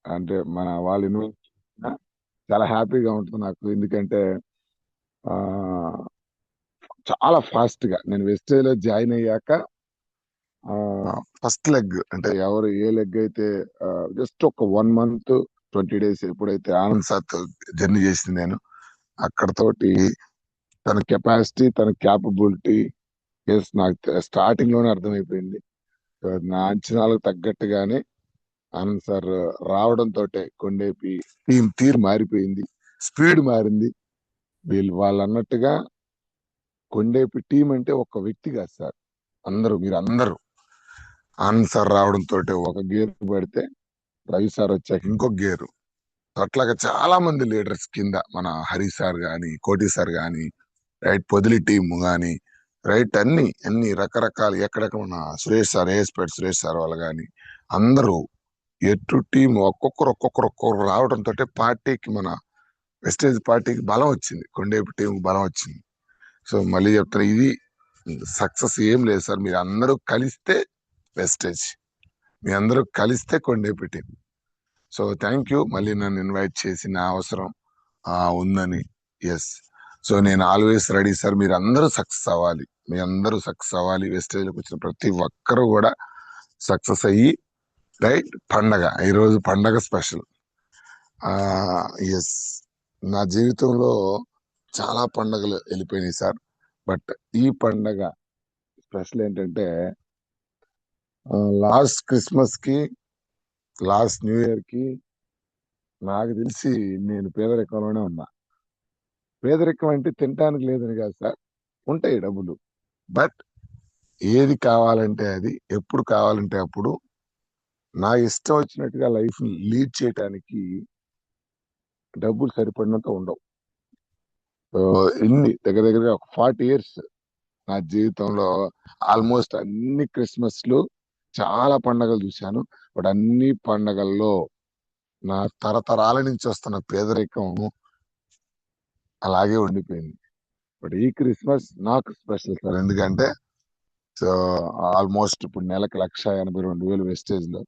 అంటే మన వాళ్ళు ఇన్వైట్ చాలా హ్యాపీగా ఉంటుంది నాకు. ఎందుకంటే ఆ చాలా ఫాస్ట్ గా నేను వెస్టేజ్ లో జాయిన్ అయ్యాక ఫస్ట్ లెగ్ అంటే ఎవరు ఏ లెగ్ అయితే జస్ట్ ఒక 1 మంత్ 20 డేస్ ఎప్పుడైతే ఆనంద్ సార్ జర్నీ చేసింది నేను అక్కడతోటి తన కెపాసిటీ తన క్యాపబిలిటీ ఎస్ నాకు స్టార్టింగ్ లోనే అర్థమైపోయింది. సో నా అంచనాలకు తగ్గట్టుగానే ఆనంద్ సార్ రావడంతో కొండేపి టీం తీరు మారిపోయింది, స్పీడ్ మారింది. వాళ్ళు అన్నట్టుగా కొండేపి టీం అంటే ఒక వ్యక్తి కాదు సార్, మీరు అందరూ ఆనంద్ సార్ రావడంతో ఒక గేర్ పడితే రవి సార్ వచ్చాక ఇంకొక గేరు, అట్లాగా చాలా మంది లీడర్స్ కింద మన హరి సార్ గాని కోటి సార్ గాని రైట్ పొదిలి టీం గాని రైట్ అన్ని రకరకాల ఎక్కడెక్కడ మన సురేష్ సార్ ఏఎస్పేట సురేష్ సార్ వాళ్ళు గాని అందరూ ఎటు టీం ఒక్కొక్కరు రావడంతో పార్టీకి మన వెస్టేజ్ పార్టీకి బలం వచ్చింది, కొండేపు టీంకి బలం వచ్చింది. సో మళ్ళీ చెప్తాను, ఇది సక్సెస్ ఏం లేదు సార్, మీరు అందరూ కలిస్తే వెస్టేజ్, మీ అందరూ కలిస్తే కొండేపు టీం. సో థ్యాంక్ యూ మళ్ళీ నన్ను ఇన్వైట్ చేసి నా అవసరం ఉందని. ఎస్, సో నేను ఆల్వేస్ రెడీ సార్, మీరు అందరూ సక్సెస్ అవ్వాలి, మీ అందరూ సక్సెస్ అవ్వాలి, వెస్టేజ్లోకి వచ్చిన ప్రతి ఒక్కరూ కూడా సక్సెస్ అయ్యి రైట్. పండగ ఈరోజు పండగ స్పెషల్. ఎస్, నా జీవితంలో చాలా పండగలు వెళ్ళిపోయినాయి సార్, బట్ ఈ పండగ స్పెషల్ ఏంటంటే లాస్ట్ క్రిస్మస్ కి లాస్ట్ న్యూ ఇయర్ కి నాకు తెలిసి నేను పేదరికంలోనే ఉన్నా. పేదరికం అంటే తినడానికి లేదని కాదు సార్, ఉంటాయి డబ్బులు, బట్ ఏది కావాలంటే అది ఎప్పుడు కావాలంటే అప్పుడు నా ఇష్టం వచ్చినట్టుగా లైఫ్ లీడ్ చేయటానికి డబ్బులు సరిపడినంత ఉండవు. సో ఇన్ని దగ్గరగా ఒక 40 years నా జీవితంలో ఆల్మోస్ట్ అన్ని క్రిస్మస్లు చాలా పండగలు చూశాను, బట్ అన్ని పండగల్లో నా తరతరాల నుంచి వస్తున్న పేదరికం అలాగే ఉండిపోయింది. బట్ ఈ క్రిస్మస్ నాకు స్పెషల్ సార్, ఎందుకంటే సో ఆల్మోస్ట్ ఇప్పుడు నెలకు 1,82,000 వెస్టేజ్ లో.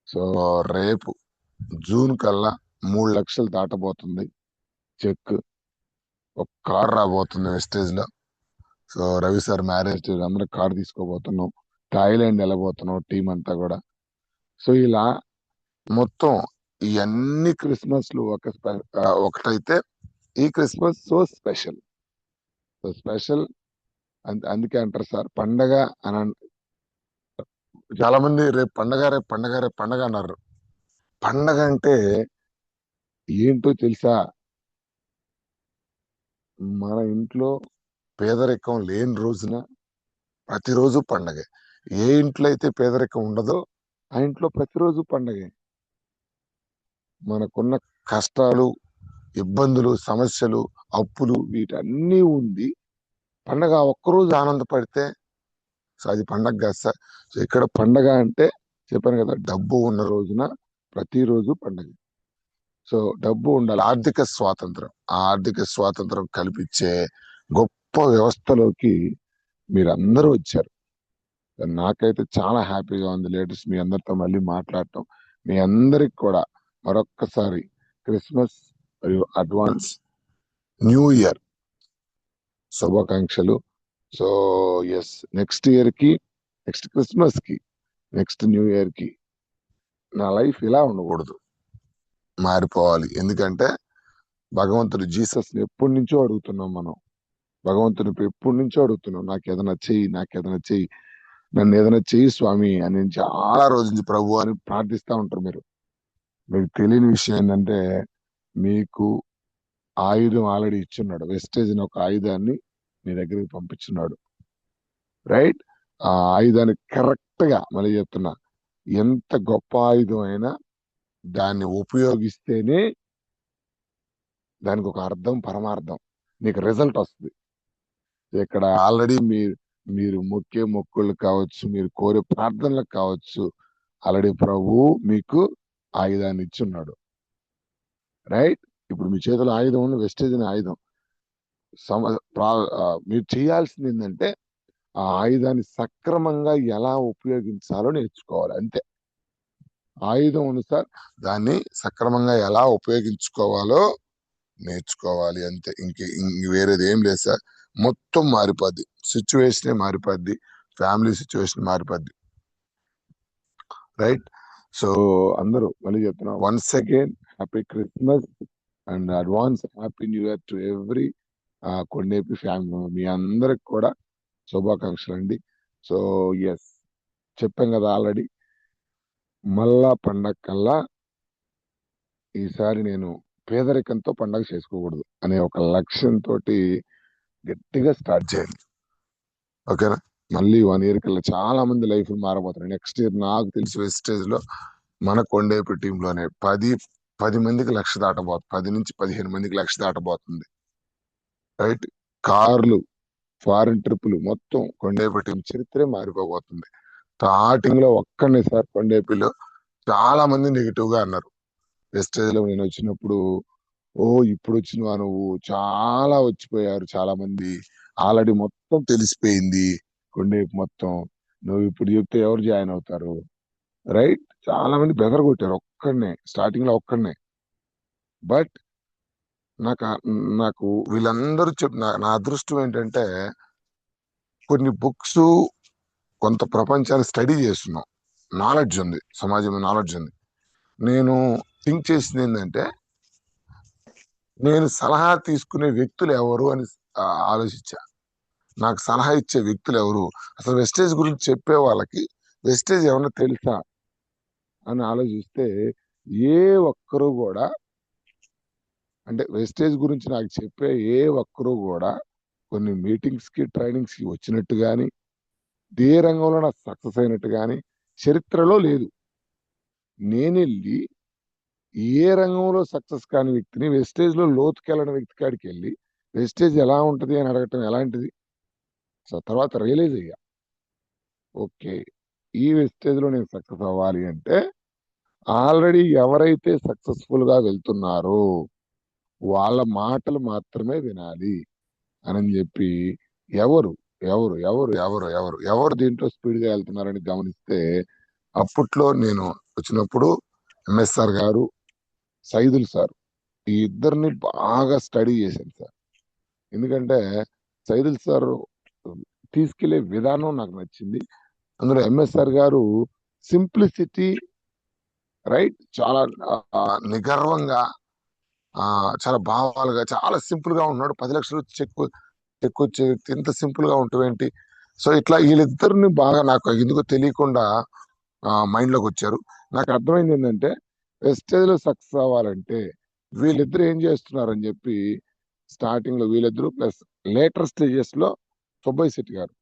సో రేపు జూన్ కల్లా 3 లక్షలు దాటబోతుంది చెక్, ఒక కార్ రాబోతుంది వెస్టేజ్ లో. సో రవి సార్ మ్యారేజ్ అందరూ కార్ తీసుకోబోతున్నాం, థాయిలాండ్ వెళ్ళబోతున్నాం టీం అంతా కూడా. సో ఇలా మొత్తం ఈ అన్ని క్రిస్మస్లు ఒకటైతే ఈ Christmas so special. So special అందుకే అంటారు సార్ పండగ అని చాలా మంది రేపు పండగ రేపు పండగ రేపు పండగ అన్నారు. పండగ అంటే ఏంటో తెలుసా? మన ఇంట్లో పేదరికం లేని రోజున ప్రతిరోజు పండగే. ఏ ఇంట్లో అయితే పేదరికం ఉండదో ఆ ఇంట్లో ప్రతిరోజు పండగే. మనకున్న కష్టాలు, ఇబ్బందులు, సమస్యలు, అప్పులు వీటన్నీ ఉంది, పండగ ఒక్కరోజు ఆనందపడితే సో అది పండగ కాదు సార్. సో ఇక్కడ పండగ అంటే చెప్పాను కదా, డబ్బు ఉన్న రోజున ప్రతిరోజు పండగ. సో డబ్బు ఉండాలి, ఆర్థిక స్వాతంత్రం, ఆ ఆర్థిక స్వాతంత్రం కల్పించే గొప్ప వ్యవస్థలోకి మీరందరూ వచ్చారు. నాకైతే చాలా హ్యాపీగా ఉంది లేటెస్ట్ మీ అందరితో మళ్ళీ మాట్లాడటం. మీ అందరికి కూడా మరొక్కసారి క్రిస్మస్ మరియు అడ్వాన్స్ న్యూ ఇయర్ శుభాకాంక్షలు. సో ఎస్, నెక్స్ట్ ఇయర్ కి, నెక్స్ట్ క్రిస్మస్ కి, నెక్స్ట్ న్యూ ఇయర్ కి నా లైఫ్ ఇలా ఉండకూడదు, మారిపోవాలి. ఎందుకంటే భగవంతుడు జీసస్ ఎప్పటి నుంచో అడుగుతున్నాం మనం, భగవంతుని ఎప్పటి నుంచో అడుగుతున్నాం, నాకు ఏదైనా చెయ్యి, నాకు ఏదైనా చెయ్యి, నన్ను ఏదైనా చెయ్యి స్వామి అని నేను చాలా రోజు నుంచి ప్రభు అని ప్రార్థిస్తా ఉంటారు. మీకు తెలియని విషయం ఏంటంటే మీకు ఆయుధం ఆల్రెడీ ఇచ్చున్నాడు, వెస్టేజ్ అని ఒక ఆయుధాన్ని మీ దగ్గరికి పంపించున్నాడు. రైట్, ఆ ఆయుధాన్ని కరెక్ట్ గా మళ్ళీ చెప్తున్నా, ఎంత గొప్ప ఆయుధం అయినా దాన్ని ఉపయోగిస్తేనే దానికి ఒక అర్థం పరమార్థం, నీకు రిజల్ట్ వస్తుంది. ఇక్కడ ఆల్రెడీ మీరు మొక్కే మొక్కులు కావచ్చు, మీరు కోరే ప్రార్థనలకు కావచ్చు, ఆల్రెడీ ప్రభు మీకు ఆయుధాన్ని ఇచ్చున్నాడు. రైట్, ఇప్పుడు మీ చేతిలో ఆయుధం ఉంది, వెస్టేజ్ అనే ఆయుధం. మీరు చేయాల్సింది ఏంటంటే ఆ ఆయుధాన్ని సక్రమంగా ఎలా ఉపయోగించాలో నేర్చుకోవాలి అంతే. ఆయుధం ఉంది సార్. దాన్ని సక్రమంగా ఎలా ఉపయోగించుకోవాలో నేర్చుకోవాలి అంతే. ఇంక వేరేది ఏం లేదు సార్. మొత్తం మారిపోద్ది, సిచ్యువేషనే మారిపోద్ది, ఫ్యామిలీ సిచ్యువేషన్ మారిపోద్ది. రైట్. సో అందరూ మళ్ళీ చెప్తున్నా, once again happy Christmas and advance happy new year to every Kondepi family. మీ అందరికి కూడా శుభాకాంక్షలు అండి. సో ఎస్, చెప్పాం కదా ఆల్రెడీ, మళ్ళా పండగ కల్లా ఈసారి నేను పేదరికంతో పండగ చేసుకోకూడదు అనే ఒక లక్ష్యంతో గట్టిగా స్టార్ట్ చేయాలి. ఓకేనా? మళ్ళీ 1 year కల్లా చాలా మంది లైఫ్ మారబోతున్నాయి. నెక్స్ట్ ఇయర్ నాకు తెలిసి వెస్టేజ్ లో మన కొండేపి టీంలోనే 10 మందికి లక్ష దాటబోతుంది. 10 నుంచి 15 మందికి లక్ష దాటబోతుంది. రైట్. కార్లు, ఫారిన్ ట్రిప్పులు, మొత్తం కొండేపి టీం చరిత్రే మారిపోబోతుంది. స్టార్టింగ్ లో ఒక్కనే సార్ కొండేపిలో చాలా మంది నెగిటివ్ గా అన్నారు. వెస్టేజ్ లో నేను వచ్చినప్పుడు, ఓ ఇప్పుడు వచ్చినవా నువ్వు, చాలా వచ్చిపోయారు చాలా మంది, ఆల్రెడీ మొత్తం తెలిసిపోయింది కొండేపు మొత్తం, నువ్వు ఇప్పుడు చెప్తే ఎవరు జాయిన్ అవుతారు? రైట్. చాలా మంది బెదర్ కొట్టారు ఒక్కడనే, స్టార్టింగ్ లో ఒక్కడనే. బట్ నాకు నాకు వీళ్ళందరూ నా అదృష్టం ఏంటంటే, కొన్ని బుక్స్, కొంత ప్రపంచాన్ని స్టడీ చేస్తున్నాం, నాలెడ్జ్ ఉంది, సమాజంలో నాలెడ్జ్ ఉంది. నేను థింక్ చేసింది ఏంటంటే, నేను సలహా తీసుకునే వ్యక్తులు ఎవరు అని ఆలోచించా. నాకు సలహా ఇచ్చే వ్యక్తులు ఎవరు, అసలు వెస్టేజ్ గురించి చెప్పే వాళ్ళకి వెస్టేజ్ ఏమన్నా తెలుసా అని ఆలోచిస్తే, ఏ ఒక్కరు కూడా, అంటే వెస్టేజ్ గురించి నాకు చెప్పే ఏ ఒక్కరు కూడా కొన్ని మీటింగ్స్ కి ట్రైనింగ్స్ కి వచ్చినట్టు గాని, ఏ రంగంలో నాకు సక్సెస్ అయినట్టు గాని చరిత్రలో లేదు. నేనెళ్ళి ఏ రంగంలో సక్సెస్ కాని వ్యక్తిని వెస్టేజ్ లో లోతుకెళ్ళని వ్యక్తి కాడికి వెళ్ళి వెస్టేజ్ ఎలా ఉంటది అని అడగటం ఎలాంటిది? సో తర్వాత రియలైజ్ అయ్యా, ఓకే, ఈ వెస్టేజ్ లో నేను సక్సెస్ అవ్వాలి అంటే ఆల్రెడీ ఎవరైతే సక్సెస్ఫుల్ గా వెళ్తున్నారో వాళ్ళ మాటలు మాత్రమే వినాలి అని చెప్పి, ఎవరు ఎవరు ఎవరు ఎవరు ఎవరు ఎవరు దీంట్లో స్పీడ్ గా వెళ్తున్నారని గమనిస్తే, అప్పట్లో నేను వచ్చినప్పుడు ఎంఎస్ఆర్ గారు, సైదుల్ సార్, ఈ ఇద్దరిని బాగా స్టడీ చేశాను సార్. ఎందుకంటే సైదుల్ సార్ తీసుకెళ్లే విధానం నాకు నచ్చింది. అందులో ఎంఎస్ఆర్ గారు సింప్లిసిటీ, రైట్, చాలా నిగర్వంగా, చాలా భావాలుగా, చాలా సింపుల్ గా ఉన్నాడు. 10 లక్షలు చెక్ వచ్చే వ్యక్తి ఇంత సింపుల్ గా ఉంటావేంటి? సో ఇట్లా వీళ్ళిద్దరిని బాగా నాకు ఎందుకో తెలియకుండా మైండ్ లోకి వచ్చారు. నాకు అర్థమైంది ఏంటంటే, వెస్టేజ్ లో సక్సెస్ అవ్వాలంటే వీళ్ళిద్దరు ఏం చేస్తున్నారని చెప్పి, స్టార్టింగ్ లో వీళ్ళిద్దరు ప్లస్ లేటర్ స్టేజెస్ లో సుబ్బయ్య శెట్టి గారు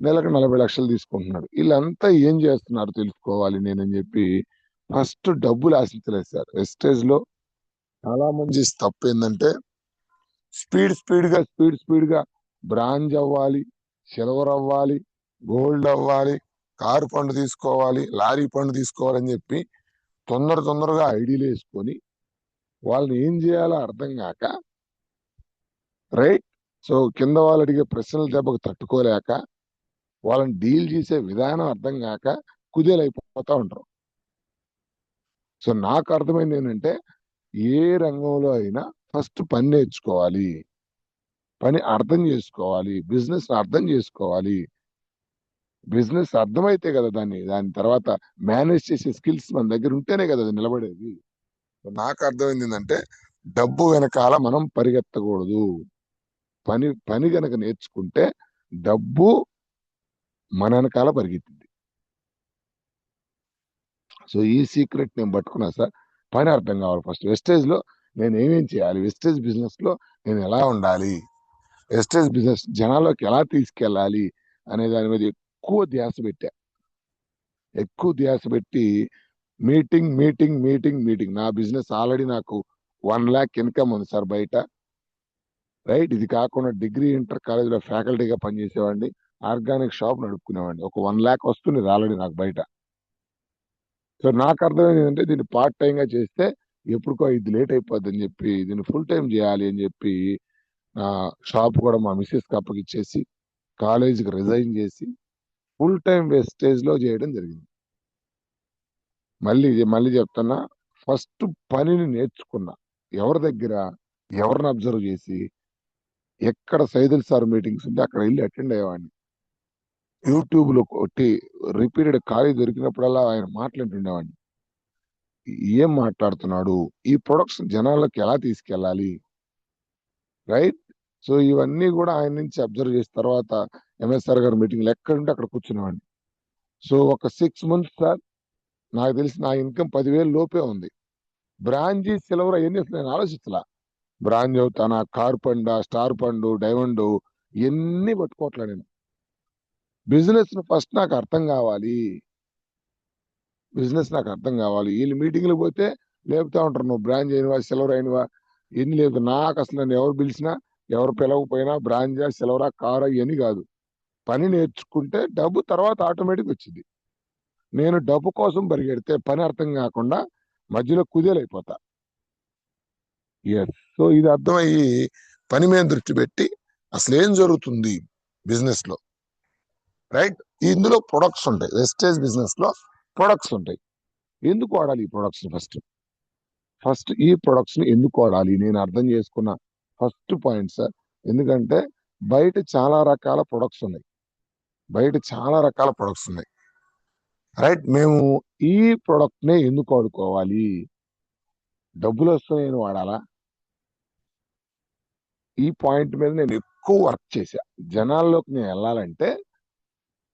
నెలకు 40 లక్షలు తీసుకుంటున్నాడు. వీళ్ళంతా ఏం చేస్తున్నారు తెలుసుకోవాలి నేనని చెప్పి ఫస్ట్ డబ్బులు ఆశించలేదు సార్. వెస్టేజ్ లో చాలా మంది చేసే తప్పు ఏంటంటే, స్పీడ్ గా బ్రాంజ్ అవ్వాలి, సిల్వర్ అవ్వాలి, గోల్డ్ అవ్వాలి, కారు పండు తీసుకోవాలి, లారీ పండు తీసుకోవాలని చెప్పి తొందరగా ఐడీలు వేసుకొని వాళ్ళని ఏం చేయాలో అర్థం కాక, రైట్, సో కింద వాళ్ళు అడిగే ప్రశ్నల దెబ్బకు తట్టుకోలేక, వాళ్ళని డీల్ చేసే విధానం అర్థం కాక కుదేలైపోతా ఉంటారు. సో నాకు అర్థమైంది ఏంటంటే, ఏ రంగంలో అయినా ఫస్ట్ పని నేర్చుకోవాలి, పని అర్థం చేసుకోవాలి, బిజినెస్ అర్థం చేసుకోవాలి. బిజినెస్ అర్థమైతే కదా దాని తర్వాత మేనేజ్ చేసే స్కిల్స్ మన దగ్గర ఉంటేనే కదా అది నిలబడేది. నాకు అర్థమైంది ఏంటంటే, డబ్బు వెనకాల మనం పరిగెత్తకూడదు. పని గనక నేర్చుకుంటే డబ్బు మన వెనకాల పరిగెత్తింది. సో ఈ సీక్రెట్ నేను పట్టుకున్నా సార్. పని అర్థం కావాలి ఫస్ట్. వెస్టేజ్ లో నేను ఏమేం చేయాలి, వెస్టేజ్ బిజినెస్ లో నేను ఎలా ఉండాలి, వెస్టేజ్ బిజినెస్ జనాల్లోకి ఎలా తీసుకెళ్ళాలి అనే దాని మీద ఎక్కువ ధ్యాస పెట్టి మీటింగ్. నా బిజినెస్ ఆల్రెడీ నాకు 1 lakh ఇన్కమ్ ఉంది సార్ బయట. రైట్. ఇది కాకుండా డిగ్రీ ఇంటర్ కాలేజీలో ఫ్యాకల్టీగా పనిచేసేవాడిని, ఆర్గానిక్ షాప్ నడుపుకునేవాడిని. ఒక 1 lakh వస్తుంది ఆల్రెడీ నాకు బయట. సో నాకు అర్థమైంది ఏంటంటే, దీన్ని పార్ట్ టైం గా చేస్తే ఎప్పుడుకో ఇది లేట్ అయిపోద్ది అని చెప్పి దీన్ని ఫుల్ టైం చేయాలి అని చెప్పి నా షాప్ కూడా మా మిస్సెస్ కి అప్పగిచ్చేసి కాలేజీకి రిజైన్ చేసి ఫుల్ టైం వెస్టేజ్ లో చేయడం జరిగింది. మళ్ళీ మళ్ళీ చెప్తున్నా, ఫస్ట్ పనిని నేర్చుకున్నా ఎవరి దగ్గర, ఎవరిని అబ్జర్వ్ చేసి, ఎక్కడ సైదుల్ సార్ మీటింగ్స్ ఉంటే అక్కడ వెళ్ళి అటెండ్ అయ్యేవాడిని. యూట్యూబ్ లో కొట్టి రిపీటెడ్ ఖాళీ దొరికినప్పుడల్లా ఆయన మాట్లాడుతుండేవాడిని. ఏం మాట్లాడుతున్నాడు, ఈ ప్రొడక్ట్స్ జనాల్లోకి ఎలా తీసుకెళ్ళాలి, రైట్? సో ఇవన్నీ కూడా ఆయన నుంచి అబ్జర్వ్ చేసిన తర్వాత ఎంఎస్ఆర్ గారి మీటింగ్లు ఎక్కడుంటే అక్కడ కూర్చునేవాడిని. సో ఒక 6 months సార్, నాకు తెలిసి నా ఇన్కమ్ 10,000 లోపే ఉంది. బ్రాంజీ సిల్వర్ అవన్నీ అసలు నేను ఆలోచించలా. బ్రాంజ్ అవుతానా, కార్ పండా, స్టార్ పండు, డైమండ్, ఇవన్నీ పట్టుకోవట్లే నేను. బిజినెస్ ఫస్ట్ నాకు అర్థం కావాలి. వీళ్ళు మీటింగ్లు పోతే లేపుతా ఉంటారు, నువ్వు బ్రాంజ్ అయినవా, సిల్వర్ అయినవా, ఎన్ని లేదు. నాకు అసలు నన్ను ఎవరు పిలిచినా, ఎవరు పిలవకపోయినా బ్రాంజా, సిల్వరా, కారా ఇవన్నీ కాదు. పని నేర్చుకుంటే డబ్బు తర్వాత ఆటోమేటిక్ వచ్చింది. నేను డబ్బు కోసం పరిగెడితే పని అర్థం కాకుండా మధ్యలో కుదేలైపోతా. ఎస్. సో ఇది అర్థమయ్యి పని మీద దృష్టి పెట్టి అసలు ఏం జరుగుతుంది బిజినెస్ లో, రైట్? ఇందులో ప్రొడక్ట్స్ ఉంటాయి. వెస్టేజ్ బిజినెస్ లో ప్రొడక్ట్స్ ఉంటాయి. ఎందుకు వాడాలి ఈ ప్రొడక్ట్స్? ఫస్ట్ ఈ ప్రొడక్ట్స్ ని ఎందుకు వాడాలి నేను అర్థం చేసుకున్న ఫస్ట్ పాయింట్ సార్. ఎందుకంటే బయట చాలా రకాల ప్రొడక్ట్స్ ఉన్నాయి. రైట్? మేము ఈ ప్రొడక్ట్ నే ఎందుకు వాడుకోవాలి? డబ్బులు వస్తే నేను వాడాలా? ఈ పాయింట్ మీద నేను ఎక్కువ వర్క్ చేశా. జనాల్లోకి నేను వెళ్ళాలంటే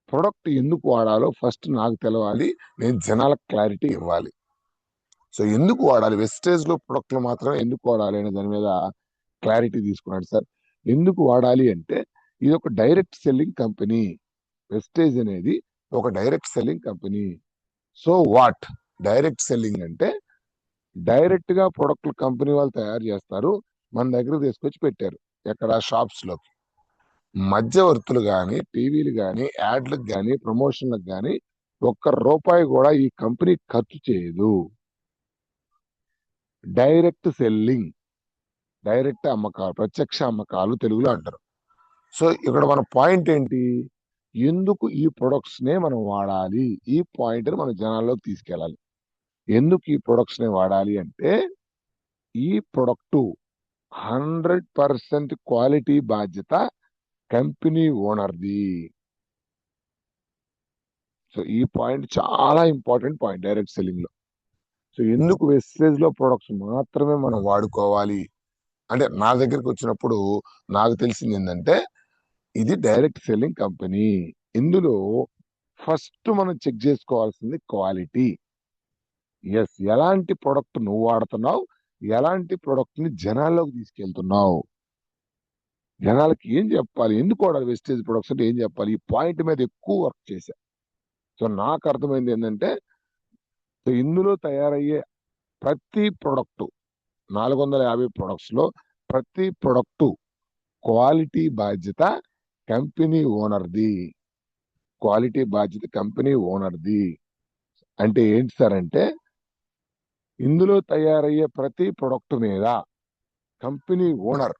ప్రొడక్ట్ ఎందుకు వాడాలో ఫస్ట్ నాకు తెలవాలి, నేను జనాలకు క్లారిటీ ఇవ్వాలి. సో ఎందుకు వాడాలి, వెస్టేజ్ లో ప్రొడక్ట్లు మాత్రమే ఎందుకు వాడాలి అనే దాని మీద క్లారిటీ తీసుకున్నాడు సార్. ఎందుకు వాడాలి అంటే ఇది ఒక డైరెక్ట్ సెల్లింగ్ కంపెనీ. వెస్టేజ్ అనేది ఒక direct selling company. So what direct selling అంటే, డైరెక్ట్ గా ప్రొడక్ట్లు కంపెనీ వాళ్ళు తయారు చేస్తారు, మన దగ్గర తీసుకొచ్చి పెట్టారు. ఎక్కడ? షాప్స్ లో. మధ్యవర్తులు గాని, టీవీలు గాని, యాడ్లకు గాని, ప్రమోషన్లకు గాని ₹1 కూడా ఈ కంపెనీ ఖర్చు చేయదు. డైరెక్ట్ సెల్లింగ్, డైరెక్ట్ అమ్మకాలు, ప్రత్యక్ష అమ్మకాలు తెలుగులో అంటారు. సో ఇక్కడ మన పాయింట్ ఏంటి, ఎందుకు ఈ ప్రొడక్ట్స్ నే మనం వాడాలి, ఈ పాయింట్ ని మనం జనాల్లోకి తీసుకెళ్ళాలి. ఎందుకు ఈ ప్రొడక్ట్స్ నే వాడాలి అంటే, ఈ ప్రొడక్ట్ 100% క్వాలిటీ బాధ్యత కంపెనీ ఓనర్ది. సో ఈ పాయింట్ చాలా ఇంపార్టెంట్ పాయింట్ డైరెక్ట్ సెల్లింగ్ లో. సో ఎందుకు వెస్టేజ్ లో ప్రొడక్ట్స్ మాత్రమే మనం వాడుకోవాలి అంటే, నా దగ్గరికి వచ్చినప్పుడు నాకు తెలిసింది ఏంటంటే, ఇది డైరెక్ట్ సెల్లింగ్ కంపెనీ. ఇందులో ఫస్ట్ మనం చెక్ చేసుకోవాల్సింది క్వాలిటీ. ఎస్, ఎలాంటి ప్రొడక్ట్ నువ్వు వాడుతున్నావు, ఎలాంటి ప్రొడక్ట్ ని జనాల్లోకి తీసుకెళ్తున్నావు, జనాలకి ఏం చెప్పాలి, ఎందుకు వాడాలి వెస్టేజ్ ప్రొడక్ట్స్ అంటే ఏం చెప్పాలి, ఈ పాయింట్ మీద ఎక్కువ వర్క్ చేశా. సో నాకు అర్థమైంది ఏంటంటే, సో ఇందులో తయారయ్యే ప్రతి ప్రొడక్ట్, 450 ప్రొడక్ట్స్ లో ప్రతి ప్రొడక్ట్ క్వాలిటీ బాధ్యత కంపెనీ ఓనర్ది. క్వాలిటీ బాధ్యత కంపెనీ ఓనర్ది అంటే ఏంటి సార్ అంటే, ఇందులో తయారయ్యే ప్రతి ప్రొడక్ట్ మీద కంపెనీ ఓనర్,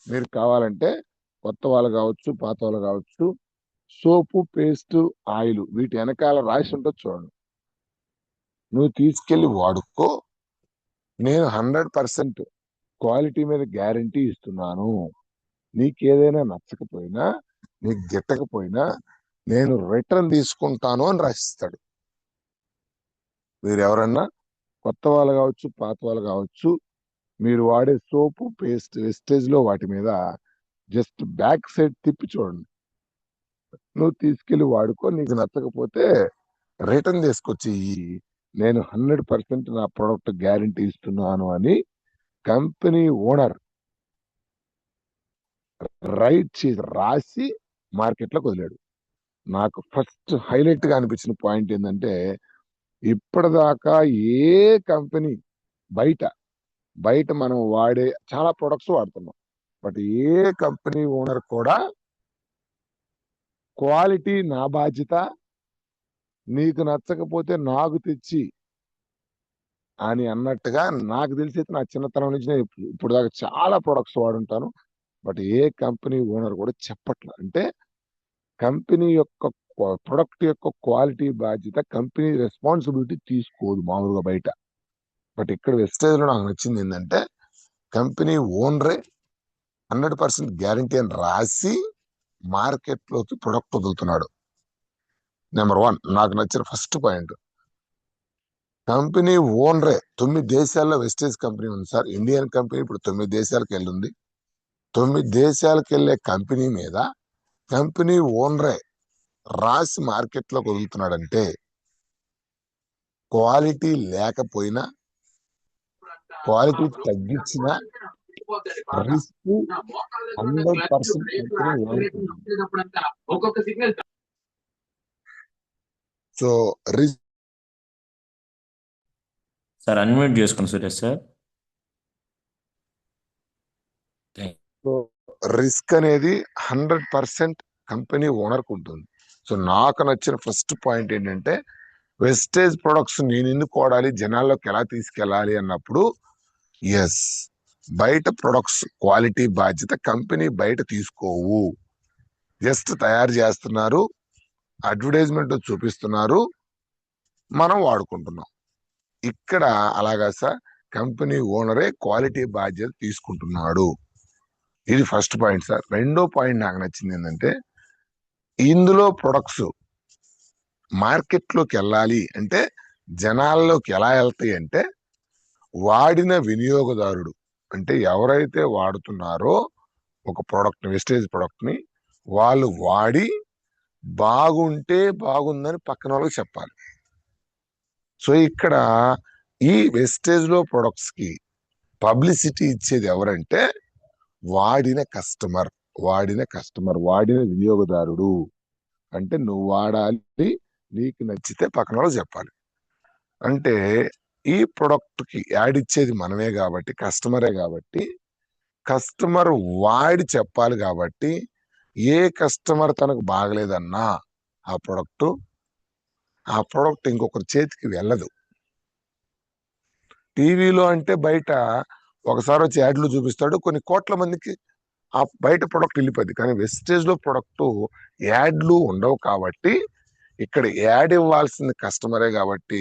మీరు కావాలంటే కొత్త వాళ్ళు కావచ్చు, పాత వాళ్ళు కావచ్చు, సోపు, పేస్ట్, ఆయిల్ వీటి వెనకాల రాసి ఉంటుంది చూడండి. నువ్వు తీసుకెళ్లి వాడుకో, నేను 100% క్వాలిటీ మీద గ్యారంటీ ఇస్తున్నాను. నీకేదైనా నచ్చకపోయినా, నీకు గిట్టకపోయినా నేను రిటర్న్ తీసుకుంటాను అని రాసిస్తాడు. మీరు ఎవరన్నా కొత్త వాళ్ళు కావచ్చు, పాత వాళ్ళు కావచ్చు, మీరు వాడే సోపు, పేస్ట్ వెస్టేజ్ లో వాటి మీద జస్ట్ బ్యాక్ సైడ్ తిప్పి చూడండి. నువ్వు తీసుకెళ్లి వాడుకో, నీకు నచ్చకపోతే రిటర్న్ తీసుకొచ్చి నేను 100% నా ప్రొడక్ట్ గ్యారంటీ ఇస్తున్నాను అని కంపెనీ ఓనర్ రైట్ చేసి రాసి మార్కెట్ లోకి వదిలాడు. నాకు ఫస్ట్ హైలైట్ గా అనిపించిన పాయింట్ ఏంటంటే, ఇప్పటిదాకా ఏ కంపెనీ బయట బయట మనం వాడే చాలా ప్రొడక్ట్స్ వాడుతున్నాం, బట్ ఏ కంపెనీ ఓనర్ కూడా క్వాలిటీ నా బాధ్యత, నీకు నచ్చకపోతే నాకు తెచ్చి అని అన్నట్టుగా, నాకు తెలిసి అయితే నా చిన్నతనం నుంచి నేను ఇప్పుడు దాకా చాలా ప్రొడక్ట్స్ వాడుంటాను, బట్ ఏ కంపెనీ ఓనర్ కూడా చెప్పట్ల. అంటే కంపెనీ యొక్క ప్రొడక్ట్ యొక్క క్వాలిటీ బాధ్యత కంపెనీ రెస్పాన్సిబిలిటీ తీసుకోదు మామూలుగా బయట. బట్ ఇక్కడ వెస్టేజ్ లో నాకు నచ్చింది ఏంటంటే కంపెనీ ఓనరే 100% గ్యారంటీ అని రాసి మార్కెట్ లోకి ప్రొడక్ట్ వదులుతున్నాడు. నెంబర్ 1 నాకు నచ్చిన ఫస్ట్ పాయింట్. కంపెనీ ఓనరే 9 దేశాల్లో వెస్టేజ్ కంపెనీ ఉంది సార్. ఇండియన్ కంపెనీ ఇప్పుడు 9 దేశాలకు వెళ్ళింది. 9 దేశాలకు వెళ్ళే కంపెనీ మీద కంపెనీ ఓనరే రాసి మార్కెట్ లోకి వదులుతున్నాడంటే క్వాలిటీ లేకపోయినా, క్వాలిటీ తగ్గించిన risk 100% company owner. So risk sir unmute చేసుకోండి సురేష్ సార్. రిస్క్ అనేది 100% కంపెనీ ఓనర్కు ఉంటుంది. సో నాకు నచ్చిన ఫస్ట్ పాయింట్ ఏంటంటే వెస్టేజ్ ప్రొడక్ట్స్ నేను ఎందుకు వాడాలి, జనాల్లోకి ఎలా తీసుకెళ్ళాలి అన్నప్పుడు ఎస్, బయట ప్రొడక్ట్స్ క్వాలిటీ బాధ్యత కంపెనీ బయట తీసుకోవు. జస్ట్ తయారు చేస్తున్నారు, అడ్వర్టైజ్మెంట్ చూపిస్తున్నారు, మనం వాడుకుంటున్నాం. ఇక్కడ అలాగా సార్, కంపెనీ ఓనరే క్వాలిటీ బాధ్యత తీసుకుంటున్నాడు. ఇది ఫస్ట్ పాయింట్ సార్. రెండో పాయింట్ నాకు నచ్చింది ఏంటంటే ఇందులో ప్రొడక్ట్స్ మార్కెట్లోకి వెళ్ళాలి అంటే జనాల్లోకి ఎలా వెళ్తాయి అంటే వాడిన వినియోగదారుడు, అంటే ఎవరైతే వాడుతున్నారో ఒక ప్రోడక్ట్, వెస్టేజ్ ప్రొడక్ట్ ని వాళ్ళు వాడి బాగుంటే బాగుందని పక్కన వాళ్ళకి చెప్పాలి. సో ఇక్కడ ఈ వెస్టేజ్ లో ప్రొడక్ట్స్ కి పబ్లిసిటీ ఇచ్చేది ఎవరంటే వాడిన కస్టమర్, వాడిన వినియోగదారుడు. అంటే నువ్వు వాడాలి, నీకు నచ్చితే పక్కన వాళ్ళకి చెప్పాలి. అంటే ఈ ప్రొడక్ట్ కి యాడ్ ఇచ్చేది మనమే కాబట్టి, కస్టమరే కాబట్టి, కస్టమర్ వాడి చెప్పాలి కాబట్టి ఏ కస్టమర్ తనకు బాగలేదన్నా ఆ ప్రొడక్ట్ ఇంకొకరి చేతికి వెళ్ళదు. టీవీలో అంటే బయట ఒకసారి వచ్చి యాడ్లు చూపిస్తాడు, కొన్ని కోట్ల మందికి ఆ బయట ప్రొడక్ట్ వెళ్ళిపోద్ది. కానీ వెస్టేజ్ లో ప్రొడక్ట్ యాడ్లు ఉండవు కాబట్టి ఇక్కడ యాడ్ ఇవ్వాల్సింది కస్టమరే కాబట్టి,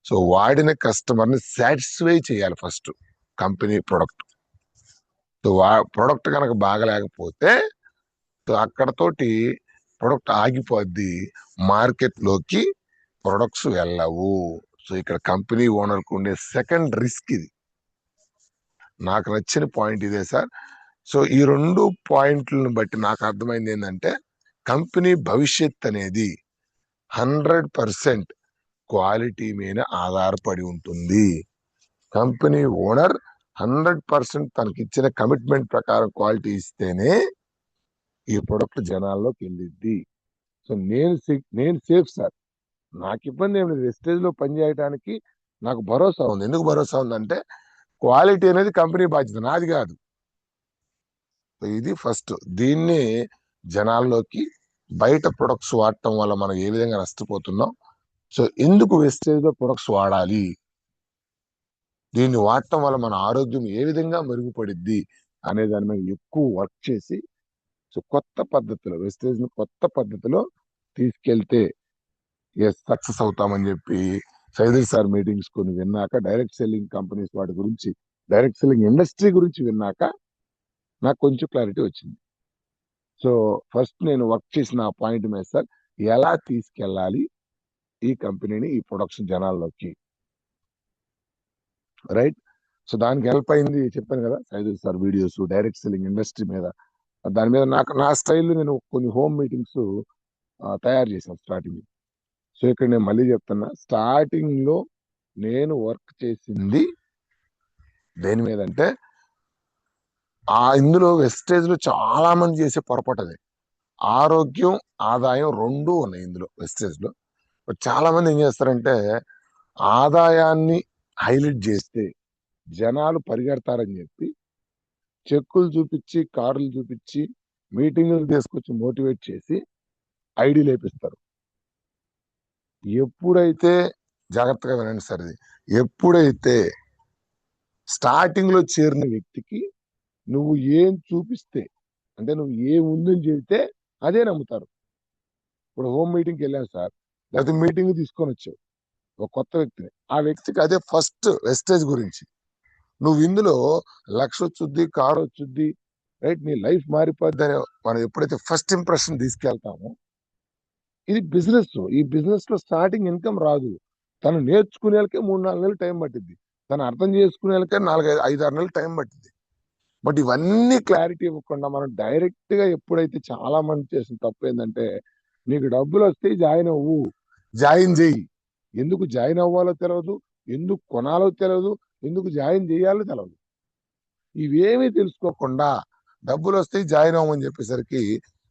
సో వాడిన కస్టమర్ ని సాటిస్ఫై చేయాలి first company product. So product కనుక బాగలేకపోతే సో అక్కడతోటి ప్రొడక్ట్ ఆగిపోద్ది, మార్కెట్ లోకి ప్రొడక్ట్స్ వెళ్ళవు. సో ఇక్కడ కంపెనీ ఓనర్ కు ఉండే సెకండ్ రిస్క్ ఇది. నాకు నచ్చిన పాయింట్ ఇదే సార్. సో ఈ రెండు పాయింట్లను బట్టి నాకు అర్థమైంది ఏంటంటే కంపెనీ భవిష్యత్ అనేది 100% క్వాలిటీ మీద ఆధారపడి ఉంటుంది. కంపెనీ ఓనర్ 100% తనకి ఇచ్చిన కమిట్మెంట్ ప్రకారం క్వాలిటీ ఇస్తేనే ఈ ప్రొడక్ట్ జనాల్లోకి వెళ్ళిద్ది. సో నేను సేఫ్ సార్, నాకు ఇబ్బంది ఏమి లేదు. వెస్టేజ్ లో పనిచేయడానికి నాకు భరోసా ఉంది. ఎందుకు భరోసా ఉందంటే క్వాలిటీ అనేది కంపెనీ బాధ్యత, నాది కాదు. ఇది ఫస్ట్. దీన్ని జనాల్లోకి బయట ప్రొడక్ట్స్ వాడటం వల్ల మనం ఏ విధంగా నష్టపోతున్నాం, సో ఎందుకు వెస్టేజ్ లో ప్రొడక్ట్స్ వాడాలి, దీన్ని వాడటం వల్ల మన ఆరోగ్యం ఏ విధంగా మెరుగుపడిద్ది అనే దాని మీద ఎక్కువ వర్క్ చేసి సో కొత్త పద్ధతిలో వెస్టేజ్ ను కొత్త పద్ధతిలో తీసుకెళ్తే సక్సెస్ అవుతామని చెప్పి సైదుల్ సార్ మీటింగ్స్ కొన్ని విన్నాక, డైరెక్ట్ సెల్లింగ్ కంపెనీస్ వాటి గురించి, డైరెక్ట్ సెల్లింగ్ ఇండస్ట్రీ గురించి విన్నాక నాకు కొంచెం క్లారిటీ వచ్చింది. సో ఫస్ట్ నేను వర్క్ చేసిన ఆ పాయింట్ మీద సార్, ఎలా తీసుకెళ్ళాలి ఈ కంపెనీని, ఈ ప్రొడక్షన్ జనాల్లోకి, రైట్. సో దానికి హెల్ప్ అయింది చెప్పాను కదా Saidul sir videos, direct selling industry మీద. దాని మీద నాకు నా స్టైల్లో నేను కొన్ని హోమ్ మీటింగ్స్ తయారు చేశాను స్టార్టింగ్. సో ఇక్కడ నేను మళ్ళీ చెప్తున్నా, స్టార్టింగ్ లో నేను వర్క్ చేసింది దేని మీద అంటే ఇందులో వెస్టేజ్ లో చాలా మంది చేసే పొరపాటు అది. ఆరోగ్యం, ఆదాయం రెండూ ఉన్నాయి ఇందులో వెస్టేజ్ లో. చాలా మంది ఏం చేస్తారంటే ఆదాయాన్ని హైలైట్ చేస్తే జనాలు పరిగెడతారని చెప్పి చెక్కులు చూపించి, కార్లు చూపించి, మీటింగులు తీసుకొచ్చి మోటివేట్ చేసి ఐడి లేపిస్తారు. ఎప్పుడైతే, జాగ్రత్తగా వినండి సార్, ఇది ఎప్పుడైతే స్టార్టింగ్ లో చేరిన వ్యక్తికి నువ్వు ఏం చూపిస్తే, అంటే నువ్వు ఏం ఉందని చెబితే అదే నమ్ముతారు. ఇప్పుడు హోమ్ మీటింగ్కి వెళ్ళాను సార్, లేకపోతే మీటింగ్ తీసుకొని వచ్చావు ఒక కొత్త వ్యక్తిని, ఆ వ్యక్తికి అదే ఫస్ట్ వెస్టేజ్ గురించి. నువ్వు ఇందులో 1,00,000 వచ్చుద్ది, కారు వచ్చుద్ది, రైట్, నీ లైఫ్ మారిపోద్ది అని మనం ఎప్పుడైతే ఫస్ట్ ఇంప్రెషన్ తీసుకెళ్తామో, ఇది బిజినెస్. ఈ బిజినెస్ లో స్టార్టింగ్ ఇన్కమ్ రాదు. తను నేర్చుకునేళ్ళకే 3-4 నెలలు టైం పట్టింది, తను అర్థం చేసుకునేళ్ళకే 4-5-6 నెలలు టైం పట్టింది. బట్ ఇవన్నీ క్లారిటీ ఇవ్వకుండా మనం డైరెక్ట్ గా ఎప్పుడైతే, చాలా మంది చేసిన తప్పు ఏంటంటే, నీకు డబ్బులు వస్తే జాయిన్ అవ్వు, జాయిన్ చెయ్యి. ఎందుకు జాయిన్ అవ్వాలో తెలియదు, ఎందుకు కొనాలో తెలియదు, ఎందుకు జాయిన్ చేయాలో తెలియదు. ఇవేమీ తెలుసుకోకుండా డబ్బులు వస్తాయి జాయిన్ అవ్వమని చెప్పేసరికి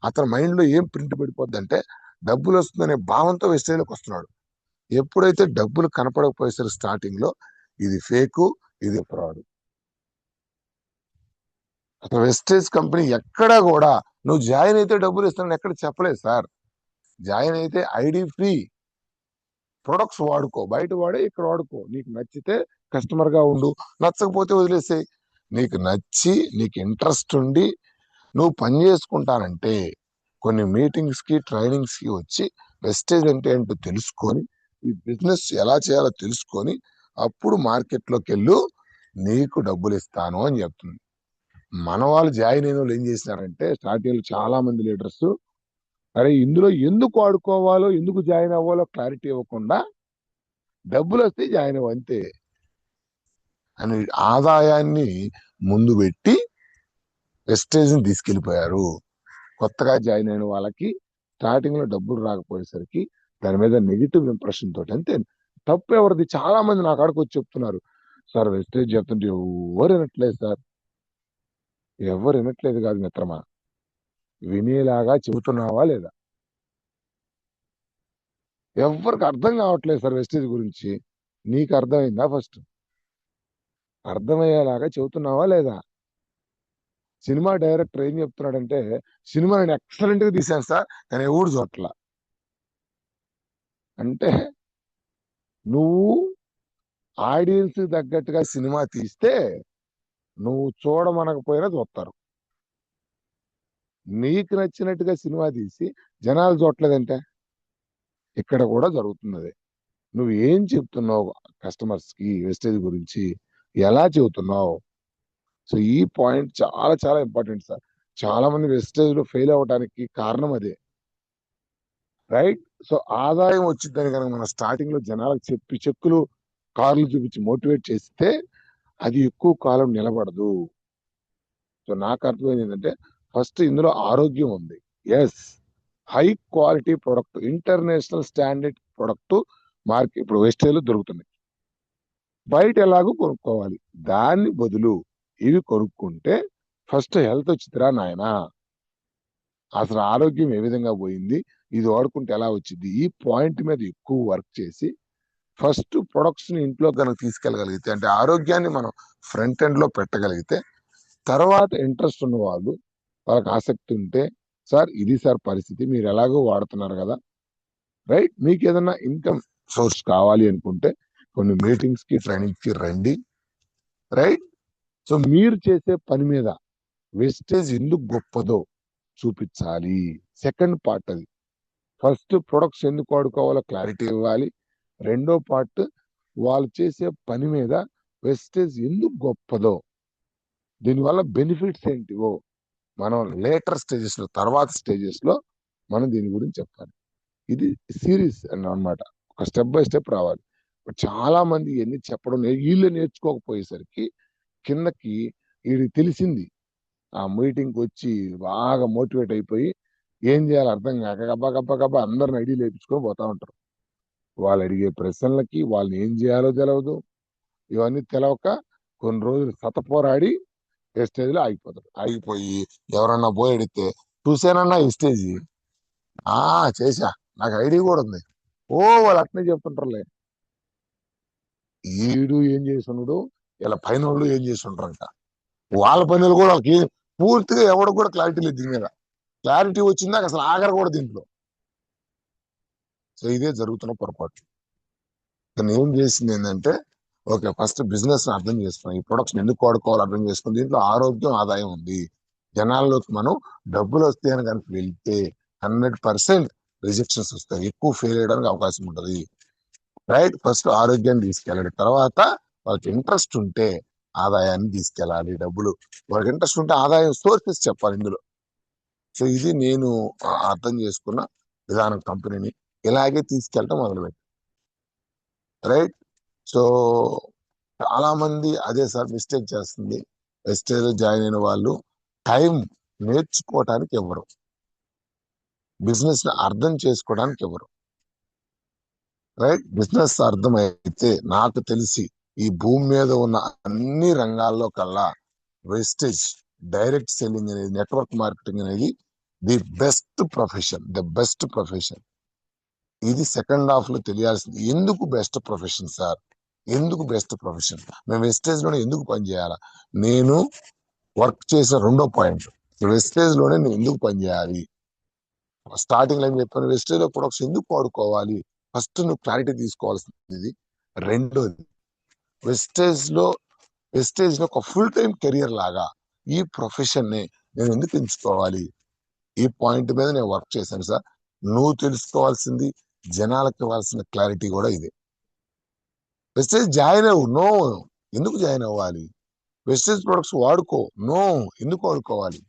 అతని మైండ్ లో ఏం ప్రింట్ పడిపోద్ది అంటే, డబ్బులు వస్తుందనే భావంతో వెస్టేజ్లోకి వస్తున్నాడు. ఎప్పుడైతే డబ్బులు కనపడకపోయేసరికి స్టార్టింగ్ లో ఇది ఫేకు, ఇది ఫ్రాడ్. అసలు వెస్టేజ్ కంపెనీ ఎక్కడా కూడా నువ్వు జాయిన్ అయితే డబ్బులు ఇస్తానని ఎక్కడ చెప్పలేదు సార్. జాయిన్ అయితే ఐడి ఫ్రీ, ప్రొడక్ట్స్ వాడుకో, బయట వాడే ఇక్కడ వాడుకో, నీకు నచ్చితే కస్టమర్ గా ఉండు, నచ్చకపోతే వదిలేసేయి. నీకు నచ్చి నీకు ఇంట్రెస్ట్ ఉండి నువ్వు పని చేసుకుంటానంటే కొన్ని మీటింగ్స్ కి ట్రైనింగ్స్ కి వచ్చి వెస్టేజ్ అంటే ఏంటో తెలుసుకొని, ఈ బిజినెస్ ఎలా చేయాలో తెలుసుకొని అప్పుడు మార్కెట్లోకి వెళ్ళు, నీకు డబ్బులు ఇస్తాను అని చెప్తుంది. మన వాళ్ళు జాయిన్ అయిన వాళ్ళు ఏం చేసినారంటే, స్టార్టింగ్ చాలా మంది లీడర్స్, అరే ఇందులో ఎందుకు ఆడుకోవాలో, ఎందుకు జాయిన్ అవ్వాలో క్లారిటీ ఇవ్వకుండా డబ్బులు వస్తే జాయిన్ అవ్వ అంతే అని ఆదాయాన్ని ముందు పెట్టి వెస్టేజ్ ని తీసుకెళ్లిపోయారు. కొత్తగా జాయిన్ అయిన వాళ్ళకి స్టార్టింగ్ లో డబ్బులు రాకపోయేసరికి దాని మీద నెగిటివ్ ఇంప్రెషన్ తోటి, అంతే. తప్పు ఎవరిది? చాలా మంది నా కాడికి వచ్చి చెప్తున్నారు, సార్ వెస్టేజ్ చెప్తుంటే ఎవరు వినట్లేదు సార్. ఎవరు వినట్లేదు కాదు మిత్రమా, వినేలాగా చెబుతున్నావా లేదా? ఎవరికి అర్థం కావట్లేదు సార్ వెస్టేజ్ గురించి. నీకు అర్థమైందా? ఫస్ట్ అర్థమయ్యేలాగా చెబుతున్నావా లేదా? సినిమా డైరెక్టర్ ఏం చెప్తున్నాడంటే, సినిమా నేను ఎక్సలెంట్ గా తీశాను సార్, కానీ ఎవడు చూడట్లా. అంటే నువ్వు ఆడియన్స్ తగ్గట్టుగా సినిమా తీస్తే నువ్వు చూడమనకపోయినా చూస్తారు. నీకు నచ్చినట్టుగా సినిమా తీసి జనాలు చూడలేదంటే ఇక్కడ కూడా జరుగుతున్నది. నువ్వు ఏం చెప్తున్నావు కస్టమర్స్ కి వెస్టేజ్ గురించి, ఎలా చెబుతున్నావు? సో ఈ పాయింట్ చాలా చాలా ఇంపార్టెంట్ సార్. చాలా మంది వెస్టేజ్ లో ఫెయిల్ అవ్వడానికి కారణం అదే, రైట్. సో ఆదాయం వచ్చిందని కనుక మన స్టార్టింగ్ లో జనాలకు చెప్పి చెక్కులు, కార్లు చూపించి మోటివేట్ చేస్తే అది ఎక్కువ కాలం నిలబడదు. సో నాకు అర్థమైంది ఏంటంటే, ఫస్ట్ ఇందులో ఆరోగ్యం ఉంది. Yes, high quality product, international standard product market ఇప్పుడు వెస్టేజ్ లో దొరుకుతుంది. బయట ఎలాగో కొనుక్కోవాలి, దాన్ని బదులు ఇవి కొనుక్కుంటే ఫస్ట్ హెల్త్ వచ్చిందిరా నాయనా, అసలు ఆరోగ్యం ఏ విధంగా పోయింది, ఇది వాడుకుంటే ఎలా వచ్చింది, ఈ పాయింట్ మీద ఎక్కువ వర్క్ చేసి ఫస్ట్ ప్రొడక్ట్స్ ని ఇంట్లో కనుక తీసుకెళ్ళగలిగితే, అంటే ఆరోగ్యాన్ని మనం ఫ్రంట్ ఎండ్ లో పెట్టగలిగితే, తర్వాత ఇంట్రెస్ట్ ఉన్న వాళ్ళు, వాళ్ళకి ఆసక్తి ఉంటే, సార్ ఇది సార్ పరిస్థితి, మీరు ఎలాగో వాడుతున్నారు కదా, రైట్, మీకు ఏదైనా ఇన్కమ్ సోర్స్ కావాలి అనుకుంటే కొన్ని మీటింగ్స్ కి ట్రైనింగ్స్ కి రండి, రైట్. సో మీరు చేసే పని మీద వెస్టేజ్ ఎందుకు గొప్పదో చూపించాలి. సెకండ్ పార్ట్ అది. ఫస్ట్ ప్రొడక్ట్స్ ఎందుకు వాడుకోవాలో క్లారిటీ ఇవ్వాలి. రెండో పార్ట్ వాళ్ళు చేసే పని మీద వెస్టేజ్ ఎందుకు గొప్పదో, దీనివల్ల బెనిఫిట్స్ ఏంటివో మనం లేటర్ స్టేజెస్ లో, తర్వాత స్టేజెస్ లో మనం దీని గురించి చెప్పాలి. ఇది సిరీస్ అన్నమాట, ఒక స్టెప్ బై స్టెప్ రావాలి. చాలా మంది ఎన్ని చెప్పడం వీళ్ళు నేర్చుకోకపోయేసరికి కిందకి వీడికి తెలిసింది, ఆ మీటింగ్కి వచ్చి బాగా మోటివేట్ అయిపోయి ఏం చేయాలో అర్థం కాక గబ్బా గబ్బా గబ్బా అందరిని ఐడియాలు వేయించుకొని పోతా ఉంటారు. వాళ్ళు అడిగే ప్రశ్నలకి వాళ్ళని ఏం చేయాలో తెలియదు. ఇవన్నీ తెలవక కొన్ని రోజులు సతపోరాడి ఏ స్టేజ్ లో ఆగిపోతారు. ఆగిపోయి ఎవరన్నా పోయి అడిగితే, చూసానన్నా ఈ స్టేజ్, చేశా, నాకు ఐడియా కూడా ఉంది, వాళ్ళు అట్నే చెప్తుంటారులే. ఈడు ఏం చేస్తున్నాడు, ఇలా పైన వాళ్ళు ఏం చేస్తుంటారంట, వాళ్ళ పనులు కూడా వాళ్ళకి పూర్తిగా ఎవడు కూడా క్లారిటీ లేదు దీని మీద. క్లారిటీ వచ్చిందాక అసలు ఆఖరి కూడా దీంట్లో. సో ఇదే జరుగుతున్న పొరపాటు. తను ఏం చేసింది ఏంటంటే, ఓకే ఫస్ట్ బిజినెస్ అర్థం చేసుకున్నాం, ఈ ప్రొడక్ట్స్ ఎందుకు వాడుకోవాలో అర్థం చేసుకుని, దీంట్లో ఆరోగ్యం ఆదాయం ఉంది, జనాల్లోకి మనం డబ్బులు వస్తాయని కనుక వెళ్తే 100% రిజెక్షన్స్ వస్తాయి, ఎక్కువ ఫెయిల్ అయ్యడానికి అవకాశం ఉంటుంది. రైట్, ఫస్ట్ ఆరోగ్యాన్ని తీసుకెళ్ళాలి, తర్వాత వాళ్ళకి ఇంట్రెస్ట్ ఉంటే ఆదాయాన్ని తీసుకెళ్ళాలి, డబ్బులు వాళ్ళకి ఇంట్రెస్ట్ ఉంటే ఆదాయం సోర్సెస్ చెప్పాలి ఇందులో. సో ఇది నేను అర్థం చేసుకున్న విధానం. కంపెనీని ఇలాగే తీసుకెళ్ళటం మొదలుపెట్టి, రైట్. సో చాలా మంది అదే సార్ మిస్టేక్ చేస్తుంది. వెస్టేజ్ జాయిన్ అయిన వాళ్ళు టైం నేర్చుకోవటానికి ఇవ్వరు, బిజినెస్ ని అర్థం చేసుకోవడానికి ఇవ్వరు. రైట్, బిజినెస్ అర్థం అయితే నాకు తెలిసి ఈ భూమి మీద ఉన్న అన్ని రంగాల్లో కల్లా వెస్టేజ్ డైరెక్ట్ సెల్లింగ్ అనేది, నెట్వర్క్ మార్కెటింగ్ అనేది ది బెస్ట్ ప్రొఫెషన్. ఇది సెకండ్ హాఫ్ లో తెలియాల్సింది. ఎందుకు బెస్ట్ ప్రొఫెషన్ సార్, ఎందుకు బెస్ట్ ప్రొఫెషన్, మేము వెస్టేజ్ లోనే ఎందుకు పనిచేయాలా? నేను వర్క్ చేసిన రెండో పాయింట్, వెస్టేజ్ లోనే నేను ఎందుకు పనిచేయాలి. స్టార్టింగ్ లో ఏం చెప్పాను, వెస్టేజ్ లో ప్రొడక్ట్స్ ఎందుకు వాడుకోవాలి, ఫస్ట్ నువ్వు క్లారిటీ తీసుకోవాల్సింది. రెండోది, వెస్టేజ్ లో ఒక ఫుల్ టైం కెరియర్ లాగా ఈ ప్రొఫెషన్ ని నేను ఎందుకు ఎంచుకోవాలి, ఈ పాయింట్ మీద నేను వర్క్ చేశాను సార్. నువ్వు తెలుసుకోవాల్సింది, జనాలకు ఇవ్వాల్సిన క్లారిటీ కూడా ఇదే. వెస్టేజ్ జాయిన్ అవ్వు, నో, ఎందుకు జాయిన్ అవ్వాలి? వెస్టేజ్ ప్రొడక్ట్స్ వాడుకో, నో, ఎందుకు వాడుకోవాలి?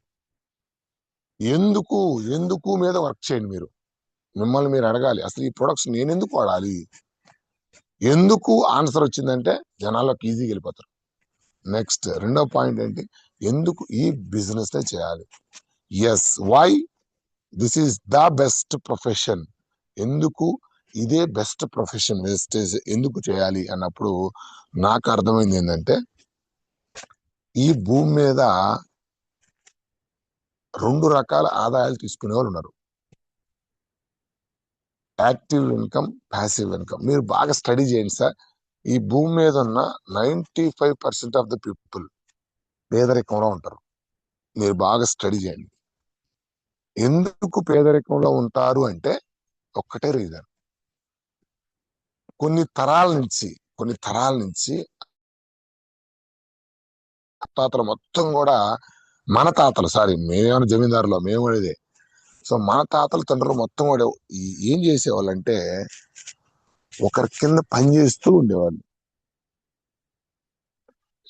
ఎందుకు మీద వర్క్ చేయండి. మీరు మిమ్మల్ని మీరు అడగాలి, అసలు ఈ ప్రొడక్ట్స్ నేను ఎందుకు వాడాలి? ఎందుకు ఆన్సర్ వచ్చిందంటే జనాల్లోకి ఈజీగా వెళ్ళిపోతారు. నెక్స్ట్ రెండో పాయింట్ ఏంటి, ఎందుకు ఈ బిజినెస్ నే చేయాలి? Yes, why this is the best profession, ఎందుకు ఇదే బెస్ట్ ప్రొఫెషన్, వెస్టేజ్ ఎందుకు చేయాలి అన్నప్పుడు నాకు అర్థమైంది ఏంటంటే, ఈ భూమి మీద రెండు రకాల ఆదాయాలు తీసుకునే వాళ్ళు ఉన్నారు, యాక్టివ్ ఇన్కమ్, ప్యాసివ్ ఇన్కమ్. మీరు బాగా స్టడీ చేయండి సార్. ఈ భూమి మీద ఉన్న 95% ఆఫ్ ద పీపుల్ పేదరికంలో ఉంటారు. మీరు బాగా స్టడీ చేయండి. ఎందుకు పేదరికంలో ఉంటారు అంటే ఒక్కటే రీజన్, కొన్ని తరాల నుంచి తాతలు మొత్తం కూడా, మన తాతలు, సారీ మేమేమైనా జమీందారులో మేము ఇదే. సో మన తాతల తండ్రులు మొత్తం కూడా ఏం చేసేవాళ్ళు అంటే ఒకరి కింద పని చేస్తూ ఉండేవాళ్ళు.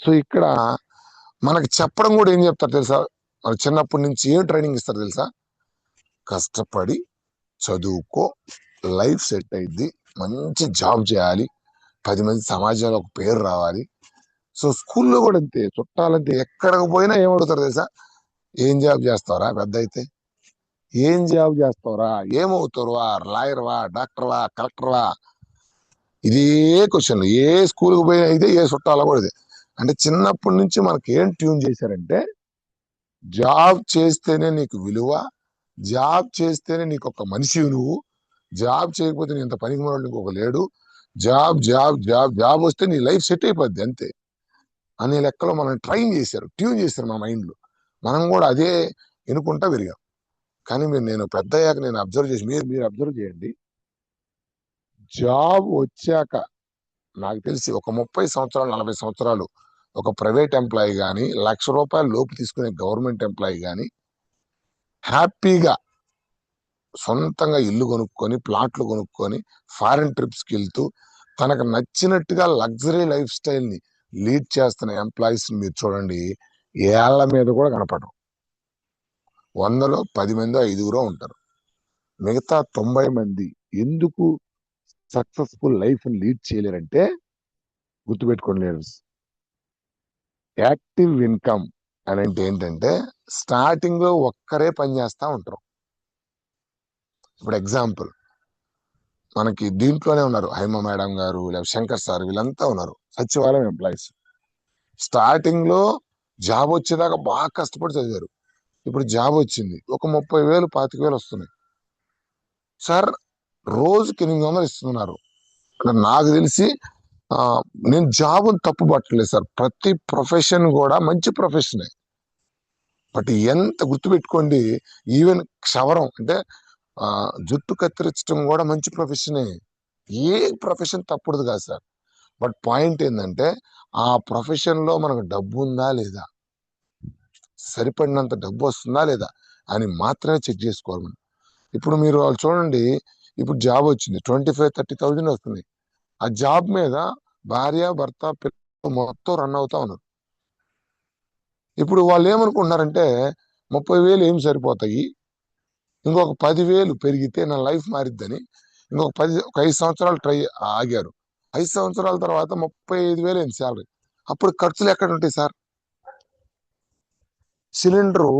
సో ఇక్కడ మనకి చెప్పడం కూడా ఏం చెప్తారు తెలుసా, మన చిన్నప్పటి నుంచి ఏం ట్రైనింగ్ ఇస్తారు తెలుసా, కష్టపడి చదువుకో, లైఫ్ సెట్ అయింది, మంచి జాబ్ చేయాలి, 10 మంది సమాజంలో ఒక పేరు రావాలి. సో స్కూల్లో కూడా అంతే, చుట్టాలంతే, ఎక్కడికి పోయినా ఏమడుగుతారు తెలుసా, ఏం జాబ్ చేస్తావరా పెద్ద అయితే, ఏం జాబ్ చేస్తావరా, ఏమవుతారువా, లాయర్వా, డాక్టర్వా, కలెక్టర్వా, ఇదే క్వశ్చన్. ఏ స్కూల్కి పోయినా ఇదే, ఏ చుట్టాలో కూడా ఇదే. అంటే చిన్నప్పటి నుంచి మనకి ఏం ట్యూన్ చేశారంటే, జాబ్ చేస్తేనే నీకు విలువ, జాబ్ చేస్తేనే నీకు ఒక మనిషి, నువ్వు జాబ్ చేయకపోతే నీ ఇంత పనికి మనోడు ఇంకొక లేడు, జాబ్ జాబ్ జాబ్ జాబ్ వస్తే నీ లైఫ్ సెట్ అయిపోద్ది అంతే అనే లెక్కలో మనం ట్యూన్ చేశారు మన మైండ్లో. మనం కూడా అదే ఎన్నుకుంటా పెరిగాం. కానీ నేను పెద్ద అయ్యాక నేను అబ్జర్వ్ చేసి, మీరు అబ్జర్వ్ చేయండి, జాబ్ వచ్చాక నాకు తెలిసి ఒక 30 సంవత్సరాలు 40 సంవత్సరాలు ఒక ప్రైవేట్ ఎంప్లాయీ కానీ, ₹1,00,000 లోపు తీసుకునే గవర్నమెంట్ ఎంప్లాయీ కానీ హ్యాపీగా సొంతంగా ఇల్లు కొనుక్కొని, ప్లాట్లు కొనుక్కొని, ఫారిన్ ట్రిప్స్కి వెళ్తూ తనకు నచ్చినట్టుగా లగ్జరీ లైఫ్ స్టైల్ ని లీడ్ చేస్తున్న ఎంప్లాయీస్ మీరు చూడండి, ఏళ్ల మీద కూడా కనపడరు. 100లో 10 మంది 5 ఉంటారు. మిగతా 90 మంది ఎందుకు సక్సెస్ఫుల్ లైఫ్ లీడ్ చేయలేరంటే, గుర్తుపెట్టుకోండి, యాక్టివ్ ఇన్కమ్ అని అంటే ఏంటంటే, స్టార్టింగ్ లో ఒక్కరే పని చేస్తా ఉంటారు. ఇప్పుడు ఎగ్జాంపుల్, మనకి దీంట్లోనే ఉన్నారు హైమ మేడం గారు, లేదా శంకర్ సార్, వీళ్ళంతా ఉన్నారు సచివాలయం ఎంప్లాయీస్. స్టార్టింగ్ లో జాబ్ వచ్చేదాకా బాగా కష్టపడి చదివారు, ఇప్పుడు జాబ్ వచ్చింది, ఒక 30,000 25,000 వస్తున్నాయి సార్, రోజుకి 800 ఇస్తున్నారు. నాకు తెలిసి నేను జాబ్ తప్పు పట్టలేదు సార్, ప్రతి ప్రొఫెషన్ కూడా మంచి ప్రొఫెషనే. బట్ ఎంత గుర్తుపెట్టుకోండి, ఈవెన్ క్షవరం అంటే జుట్టు కత్తిరించడం కూడా మంచి ప్రొఫెషనే. ఏ ప్రొఫెషన్ తప్పుడుది కాదు సార్. బట్ పాయింట్ ఏంటంటే, ఆ ప్రొఫెషన్ లో మనకు డబ్బు ఉందా లేదా, సరిపడినంత డబ్బు వస్తుందా లేదా అని మాత్రమే చెక్ చేసుకోవాలి మనం. ఇప్పుడు మీరు వాళ్ళు చూడండి, ఇప్పుడు జాబ్ వచ్చింది 25-30,000 వస్తుంది. ఆ జాబ్ మీద భార్య భర్త పిల్లలు మొత్తం రన్ అవుతా ఉన్నారు. ఇప్పుడు వాళ్ళు ఏమనుకుంటున్నారంటే 30,000 ఏం సరిపోతాయి, ఇంకొక 10,000 పెరిగితే నా లైఫ్ మారిద్దని ఒక 5 సంవత్సరాలు ఆగారు. 5 సంవత్సరాల తర్వాత 35,000 అయింది శాలరీ. అప్పుడు ఖర్చులు ఎక్కడ ఉంటాయి సార్? సిలిండరు,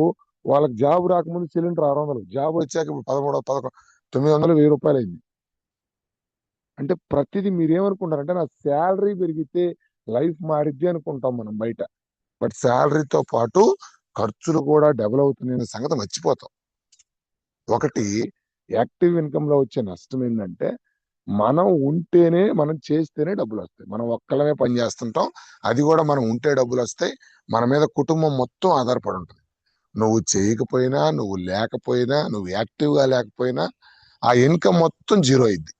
వాళ్ళకి జాబ్ రాకముందు సిలిండర్ 600, జాబ్ వచ్చాక ఇప్పుడు 13, 900, 1000 రూపాయలు అయింది. అంటే ప్రతిదీ మీరేమనుకుంటారంటే నా శాలరీ పెరిగితే లైఫ్ మారిద్ది అనుకుంటాం మనం బయట. బట్ శాలరీతో పాటు ఖర్చులు కూడా డబుల్ అవుతున్నాయనే సంగతి మర్చిపోతాం. ఒకటి, యాక్టివ్ ఇన్కమ్ లో వచ్చే నష్టం ఏంటంటే మనం ఉంటేనే, మనం చేస్తేనే డబ్బులు వస్తాయి. మనం ఒక్కలమే పని చేస్తుంటాం, అది కూడా మనం ఉంటే డబ్బులు వస్తాయి. మన మీద కుటుంబం మొత్తం ఆధారపడి ఉంటుంది. నువ్వు చేయకపోయినా, నువ్వు లేకపోయినా, నువ్వు యాక్టివ్ గా లేకపోయినా ఆ ఇన్కమ్ మొత్తం జీరో అయింది.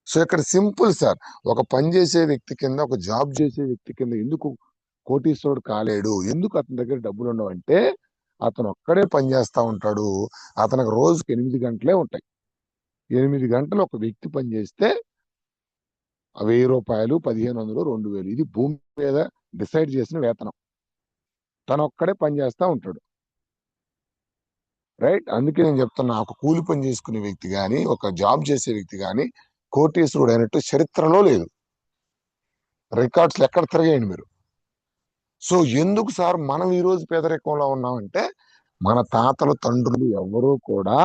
సో ఇక్కడ సింపుల్ సార్, ఒక పని చేసే వ్యక్తి కింద, ఒక జాబ్ చేసే వ్యక్తి కింద ఎందుకు కోటీశ్వరుడు కాలేడు, ఎందుకు అతని దగ్గర డబ్బులు ఉండవంటే అతను ఒక్కడే పని చేస్తా ఉంటాడు. అతనికి రోజుకి 8 గంటలే ఉంటాయి. 8 గంటలు ఒక వ్యక్తి పని చేస్తే 1000 రూపాయలు, 1500, 2000, ఇది భూమి మీద డిసైడ్ చేసిన వేతనం. తను ఒక్కడే పని చేస్తా ఉంటాడు. రైట్? అందుకే నేను చెప్తున్నా, ఒక కూలి పని చేసుకునే వ్యక్తి గాని, ఒక జాబ్ చేసే వ్యక్తి గాని కోటీశ్వరుడు అయినట్టు చరిత్రలో లేదు. రికార్డ్స్ ఎక్కడ తిరగేయండి మీరు. సో ఎందుకు సార్ మనం ఈ రోజు పేదరికంలో ఉన్నామంటే మన తాతలు తండ్రులు ఎవరూ కూడా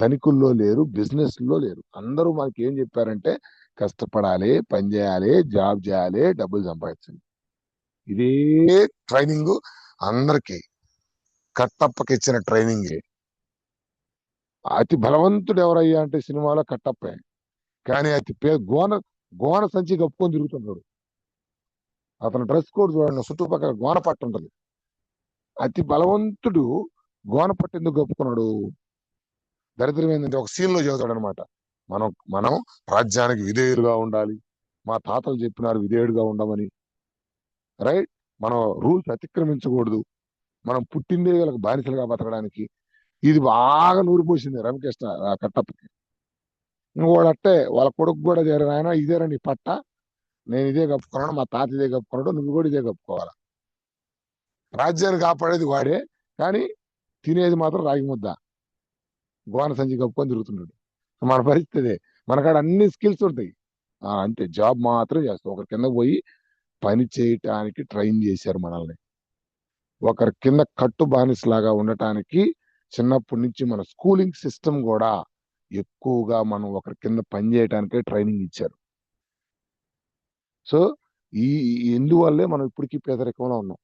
ధనికుల్లో లేరు, బిజినెస్ లో లేరు. అందరూ మనకి ఏం చెప్పారంటే కష్టపడాలి, పని చేయాలి, జాబ్ చేయాలి, డబ్బులు సంపాదించండి. ఇదే ట్రైనింగ్ అందరికి. కట్టప్పకి ఇచ్చిన ట్రైనింగే. అతి బలవంతుడు ఎవరయ్యా అంటే సినిమాలో కట్టప్పే. కానీ అతి గోన గోన సంచి కప్పుకొని తిరుగుతున్నాడు. అతను డ్రెస్ కోడ్ చూడండి, చుట్టుపక్కల గోన పట్టు ఉంటుంది. అతి బలవంతుడు గోన పట్టు ఎందుకు కప్పుకున్నాడు? దరిద్రం ఏంటంటే ఒక సీన్ లో చదువుతాడు అనమాట, మనం రాజ్యానికి విధేయులుగా ఉండాలి, మా తాతలు చెప్పినారు విధేయుడుగా ఉండమని. రైట్? మనం రూల్స్ అతిక్రమించకూడదు, మనం పుట్టిందే వీళ్ళకి బానిసలుగా బతకడానికి. ఇది బాగా నూరిపోసింది రవికృష్ణ కట్టప్పకి. ఇంకోడు అట్టే వాళ్ళ కొడుకు కూడా చేరారు, ఆయన ఇదేరా నీ పట్ట, నేను ఇదే కప్పుకున్నాను, మా తాత ఇదే కప్పుకున్నాడు, నువ్వు కూడా ఇదే కప్పుకోవాలా. రాజ్యాన్ని కాపాడేది వాడే, కానీ తినేది మాత్రం రాగి ముద్ద, గోన సంచి కప్పుకొని తిరుగుతున్నాడు. మన పరిస్థితి, మనకాడ అన్ని స్కిల్స్ ఉంటాయి, అంతే జాబ్ మాత్రం చేస్తాం. ఒకరి కింద పోయి పని చేయటానికి ట్రైన్ చేశారు మనల్ని. ఒకరి కింద కట్టు బానిసలాగా ఉండటానికి చిన్నప్పటి నుంచి మన స్కూలింగ్ సిస్టమ్ కూడా ఎక్కువగా మనం ఒకరి కింద పని చేయడానికే ట్రైనింగ్ ఇచ్చారు. సో ఈ ఇందువల్లే మనం ఇప్పటికీ పేదరికంలో ఉన్నాం.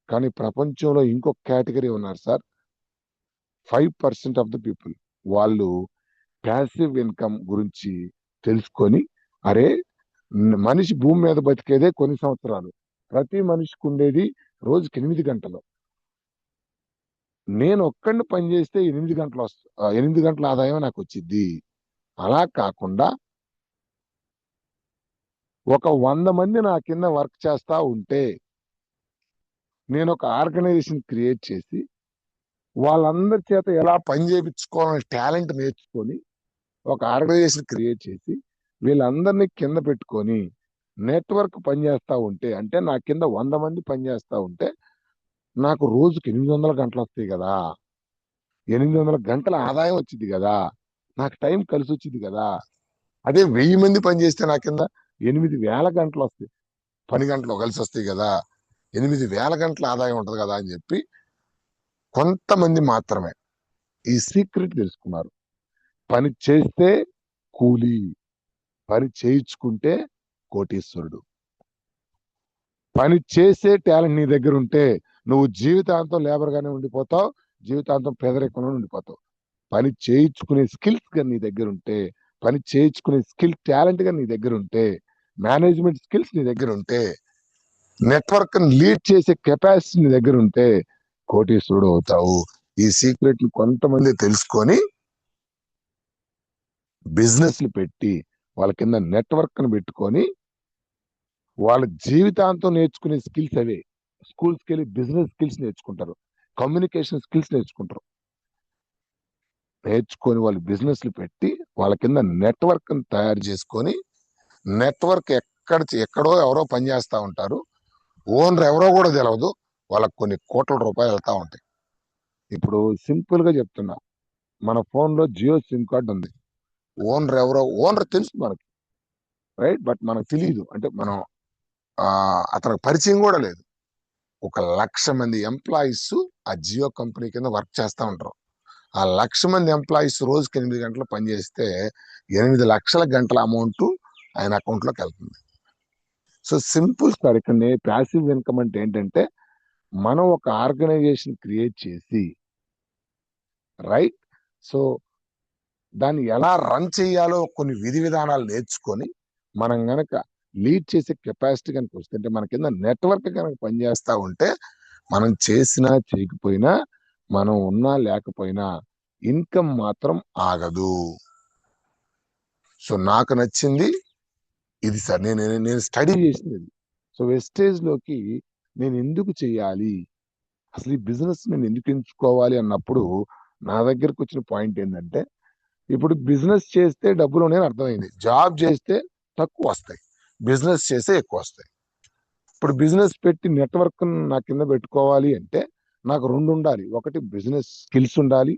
కానీ ప్రపంచంలో ఇంకొక కేటగిరీ ఉన్నారు సార్, 5% ఆఫ్ ద పీపుల్. వాళ్ళు ప్యాసివ్ ఇన్కమ్ గురించి తెలుసుకొని, అరే మనిషి భూమి మీద బతికేదే కొన్ని సంవత్సరాలు, ప్రతి మనిషికి ఉండేది రోజుకి 8 గంటలు. నేను ఒక్కడిని పని చేస్తే 8 గంటలు 8 గంటల ఆదాయం నాకు వచ్చింది. అలా కాకుండా ఒక 100 మంది నా కింద వర్క్ చేస్తా ఉంటే నేను ఒక ఆర్గనైజేషన్ క్రియేట్ చేసి వాళ్ళందరి చేత ఎలా పని చేయించుకోవాలనే టాలెంట్ నేర్చుకొని ఒక ఆర్గనైజేషన్ క్రియేట్ చేసి వీళ్ళందరినీ కింద పెట్టుకొని నెట్వర్క్ పనిచేస్తా ఉంటే, అంటే నా కింద 100 మంది పనిచేస్తా ఉంటే నాకు రోజుకి 800 గంటలు వస్తాయి కదా, 800 గంటల ఆదాయం వచ్చింది కదా, నాకు టైం కలిసి వచ్చింది కదా. అదే 1000 మంది పనిచేస్తే నా కింద 8,000 గంటలు వస్తాయి, పని గంటలు కలిసి వస్తాయి కదా, 8,000 గంటల ఆదాయం ఉంటది కదా అని చెప్పి కొంతమంది మాత్రమే ఈ సీక్రెట్ తెలుసుకున్నారు. పని చేస్తే కూలీ, పని చేయించుకుంటే కోటీశ్వరుడు. పని చేసే టాలెంట్ నీ దగ్గర ఉంటే నువ్వు జీవితాంతం లేబర్ గానే ఉండిపోతావు, జీవితాంతం పేదరికంలో ఉండిపోతావు. పని చేయించుకునే స్కిల్స్ గా నీ దగ్గర ఉంటే, పని చేయించుకునే టాలెంట్ గా నీ దగ్గర ఉంటే, మేనేజ్మెంట్ స్కిల్స్ నీ దగ్గర ఉంటే, నెట్వర్క్ లీడ్ చేసే కెపాసిటీ నీ దగ్గర ఉంటే కోటీశ్వరుడు అవుతావు. ఈ సీక్రెట్ కొంతమంది తెలుసుకొని బిజినెస్లు పెట్టి వాళ్ళ కింద నెట్వర్క్ ని పెట్టుకొని వాళ్ళ జీవితాంతం నేర్చుకునే స్కిల్స్ అవే. స్కూల్స్కి వెళ్ళి బిజినెస్ స్కిల్స్ నేర్చుకుంటారు, కమ్యూనికేషన్ స్కిల్స్ నేర్చుకుంటారు. నేర్చుకొని వాళ్ళు బిజినెస్లు పెట్టి వాళ్ళ కింద నెట్వర్క్ తయారు చేసుకొని, నెట్వర్క్ ఎక్కడో ఎవరో పనిచేస్తా ఉంటారు. ఓనర్ ఎవరో కూడా తెలియదు. వాళ్ళకి కొన్ని కోట్ల రూపాయలు వెళ్తా ఉంటాయి. ఇప్పుడు సింపుల్ గా చెప్తున్నా, మన ఫోన్ లో జియో సిమ్ కార్డ్ ఉంది. ఓనర్ తెలుసు మనకి, రైట్? బట్ మనకు తెలియదు. అంటే మనం అతనికి పరిచయం కూడా లేదు. 1,00,000 మంది ఎంప్లాయీస్ ఆ జియో కంపెనీ కింద వర్క్ చేస్తా ఉంటారు. ఆ 1,00,000 మంది ఎంప్లాయీస్ రోజుకి 8 గంటలు పనిచేస్తే 8 లక్షల గంటల అమౌంట్ ఆయన అకౌంట్ లోకి వెళ్తుంది. So simple sir. ఇక్కడ ప్యాసివ్ ఇన్కమ్ అంటే ఏంటంటే, మనం ఒక ఆర్గనైజేషన్ క్రియేట్ చేసి, రైట్, సో దాన్ని ఎలా రన్ చేయాలో కొన్ని విధి విధానాలు నేర్చుకొని, మనం గనక లీడ్ చేసే కెపాసిటీ కనుక వస్తే, అంటే మన కింద నెట్వర్క్ కనుక పనిచేస్తా ఉంటే, మనం చేసినా చేయకపోయినా, మనం ఉన్నా లేకపోయినా ఇన్కమ్ మాత్రం ఆగదు. సో నాకు నచ్చింది ఇది సార్. నేను స్టడీ చేసింది ఇది. సో వెస్టేజ్ లోకి నేను ఎందుకు చేయాలి, అసలు ఈ బిజినెస్ నేను ఎందుకు ఎంచుకోవాలి అన్నప్పుడు నా దగ్గరకు వచ్చిన పాయింట్ ఏంటంటే, ఇప్పుడు బిజినెస్ చేస్తే డబ్బులు ఉన్నాయని అర్థమైంది. జాబ్ చేస్తే తక్కువ వస్తాయి, బిజినెస్ చేస్తే ఎక్కువ వస్తాయి. ఇప్పుడు బిజినెస్ పెట్టి నెట్వర్క్ నా కింద పెట్టుకోవాలి అంటే నాకు 2 ఉండాలి. ఒకటి బిజినెస్ స్కిల్స్ ఉండాలి,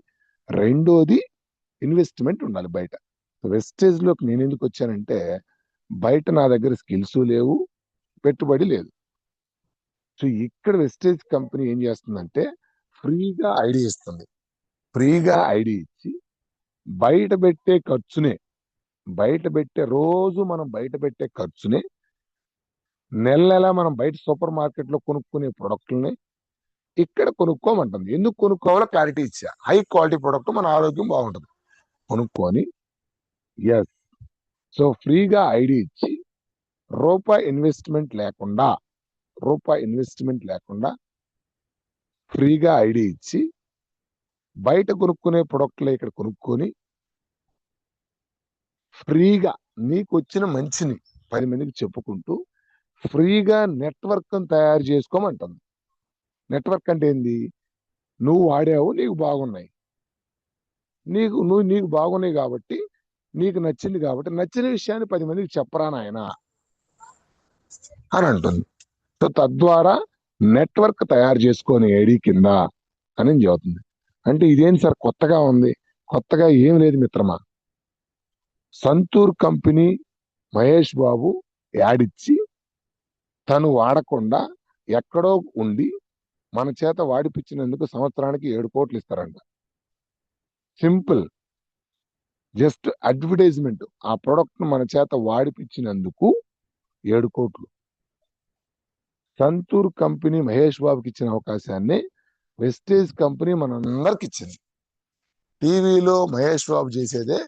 రెండోది ఇన్వెస్ట్మెంట్ ఉండాలి బయట. వెస్టేజ్ లోకి నేను ఎందుకు వచ్చానంటే, బయట నా దగ్గర స్కిల్స్ లేవు, పెట్టుబడి లేదు. సో ఇక్కడ వెస్టేజ్ కంపెనీ ఏం చేస్తుందంటే, ఫ్రీగా ఐడి ఇస్తుంది. ఫ్రీగా ఐడి ఇచ్చి బయట పెట్టే ఖర్చునే, రోజు మనం బయట పెట్టే ఖర్చునే నెల మనం బయట సూపర్ మార్కెట్ లో కొనుక్కునే ప్రొడక్ట్లని ఇక్కడ కొనుక్కోమంటుంది. ఎందుకు కొనుక్కోవాలో క్లారిటీ ఇచ్చా. హై క్వాలిటీ ప్రొడక్ట్, మన ఆరోగ్యం బాగుంటుంది. కొనుక్కొని, ఎస్, సో ఫ్రీగా ఐడి ఇచ్చి రూపాయి ఇన్వెస్ట్మెంట్ లేకుండా ఫ్రీగా ఐడి ఇచ్చి బయట కొనుక్కునే ప్రొడక్ట్లే ఇక్కడ కొనుక్కొని ఫ్రీగా నీకు వచ్చిన మంచిని 10 మందికి చెప్పుకుంటూ ఫ్రీగా నెట్వర్క్ తయారు చేసుకోమంటుంది. నెట్వర్క్ అంటే ఏంది? నువ్వు వాడావు, నీకు బాగున్నాయి, నీకు బాగున్నాయి కాబట్టి, నీకు నచ్చింది కాబట్టి, నచ్చిన విషయాన్ని 10 మందికి చెప్పరా నాయన అని అంటుంది. సో తద్వారా నెట్వర్క్ తయారు చేసుకొని ఐడి కింద అని చెబుతుంది. అంటే ఇదేంటి సార్ కొత్తగా ఉంది? కొత్తగా ఏం లేదు మిత్రమా. సంతూర్ కంపెనీ మహేష్ బాబు యాడ్ ఇచ్చి తను వాడకుండా ఎక్కడో ఉండి మన చేత వాడిపించినందుకు సంవత్సరానికి 7 కోట్లు ఇస్తారంట. Simple, just advertisement. ఆ ప్రొడక్ట్ మన చేత వాడిపించినందుకు 7 కోట్లు. సంతూర్ కంపెనీ మహేష్ బాబుకి ఇచ్చిన అవకాశాన్ని వెస్టేజ్ కంపెనీ మనందరికి ఇచ్చింది. టీవీలో మహేష్ బాబు చేసేదే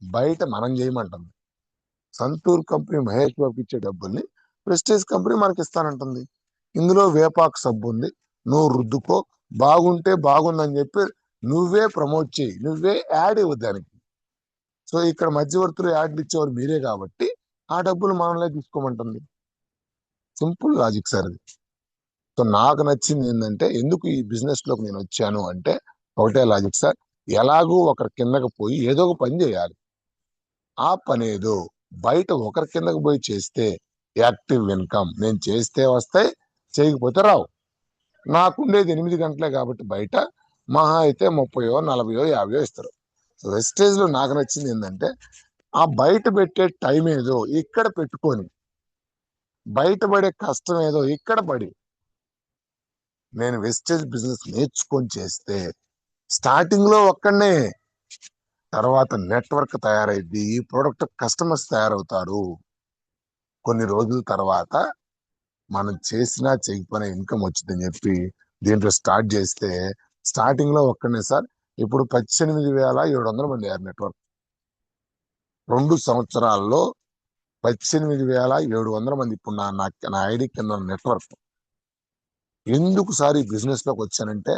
బయట మనం చేయమంటుంది. సంతూర్ కంపెనీ మహేష్ బాబుకి ఇచ్చే డబ్బుల్ని వెస్టేజ్ కంపెనీ మనకి ఇస్తానంటుంది. ఇందులో వేపాకు సబ్బు ఉంది, నువ్వు రుద్దుకో, బాగుంటే బాగుందని చెప్పి నువ్వే ప్రమోట్ చేయి, నువ్వే యాడ్ ఇవ్వు దానికి. సో ఇక్కడ మధ్యవర్తులు యాడ్లు ఇచ్చేవారు మీరే కాబట్టి ఆ డబ్బులు మనలే తీసుకోమంటుంది. సింపుల్ లాజిక్ సార్ అది. సో నాకు నచ్చింది ఏంటంటే, ఎందుకు ఈ బిజినెస్ లోకి నేను వచ్చాను అంటే ఒకటే లాజిక్ సార్. ఎలాగూ ఒకరి కిందకి పోయి ఏదో ఒక పని చేయాలి. ఆ పని ఏదో బయట ఒకరి కిందకి పోయి చేస్తే యాక్టివ్ ఇన్కమ్, నేను చేస్తే వస్తాయి, చేయకపోతే రావు. నాకుండేది 8 గంటలే కాబట్టి బయట మహా అయితే 30, 40, 50 ఇస్తారు. సో వెస్టేజ్ లో నాకు నచ్చింది ఏంటంటే, ఆ బయట పెట్టే టైం ఏదో ఇక్కడ పెట్టుకొని, బయటపడే కష్టం ఏదో ఇక్కడ పడి నేను వెస్టేజ్ బిజినెస్ నేర్చుకొని చేస్తే స్టార్టింగ్ లో ఒక్కడనే, తర్వాత నెట్వర్క్ తయారైద్ది, ఈ ప్రోడక్ట్ కస్టమర్స్ తయారవుతారు. కొన్ని రోజుల తర్వాత మనం చేసినా చేయకపోయినా ఇన్కమ్ వచ్చిందని చెప్పి దీంట్లో స్టార్ట్ చేస్తే, స్టార్టింగ్ లో ఒక్కడనే సార్ ఇప్పుడు 18,700 మంది అయ్యారు నెట్వర్క్. 2 సంవత్సరాల్లో 18,700 మంది ఇప్పుడు నా ఐడి కింద నెట్వర్క్. ఎందుకు సార్ ఈ బిజినెస్ లోకి వచ్చానంటే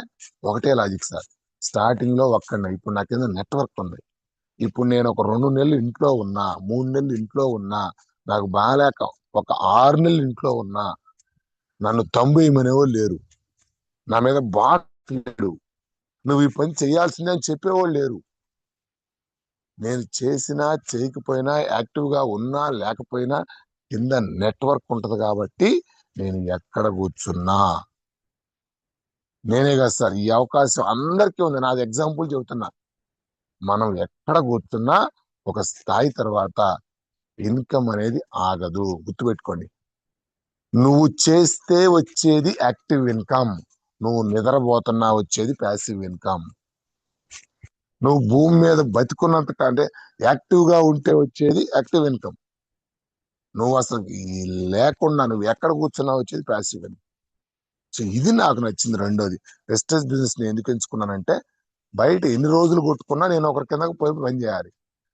ఒకటే లాజిక్ సార్. స్టార్టింగ్ లో ఒక్కడనే, ఇప్పుడు నా కింద నెట్వర్క్ ఉంది. ఇప్పుడు నేను ఒక 2 నెలలు ఇంట్లో ఉన్నా, 3 నెలలు ఇంట్లో ఉన్నా, నాకు బాగాలేక ఒక 6 నెలలు ఇంట్లో ఉన్నా, నన్ను తంబేయమనేవాళ్ళు లేరు. నా మీద బాగా లేడు. నువ్వు ఈ పని చేయాల్సిందే అని చెప్పేవాళ్ళు లేరు. నేను చేసినా చేయకపోయినా, యాక్టివ్ గా ఉన్నా లేకపోయినా కింద నెట్వర్క్ ఉంటది కాబట్టి నేను ఎక్కడ కూర్చున్నా, నేనే కాదు సార్, ఈ అవకాశం అందరికీ ఉంది. నాది ఎగ్జాంపుల్ చెబుతున్నా. మనం ఎక్కడ కూర్చున్నా ఒక స్థాయి తర్వాత ఇన్కమ్ అనేది ఆగదు. గుర్తుపెట్టుకోండి. నువ్వు చేస్తే వచ్చేది యాక్టివ్ ఇన్కమ్, నువ్వు నిద్రపోతున్నా వచ్చేది ప్యాసివ్ ఇన్కమ్. నువ్వు భూమి మీద బతికున్నంత అంటే యాక్టివ్ గా ఉంటే వచ్చేది యాక్టివ్ ఇన్కమ్. నువ్వు అసలు లేకుండా నువ్వు ఎక్కడ కూర్చున్నా వచ్చేది ప్యాసివ్ ఇన్కమ్. సో ఇది నాకు నచ్చింది. రెండోది, వెస్టేజ్ బిజినెస్ నేను ఎందుకు ఎంచుకున్నానంటే, బయట ఎన్ని రోజులు కొట్టుకున్నా నేను ఒకరి కిందకి పోయి పని చేయాలి.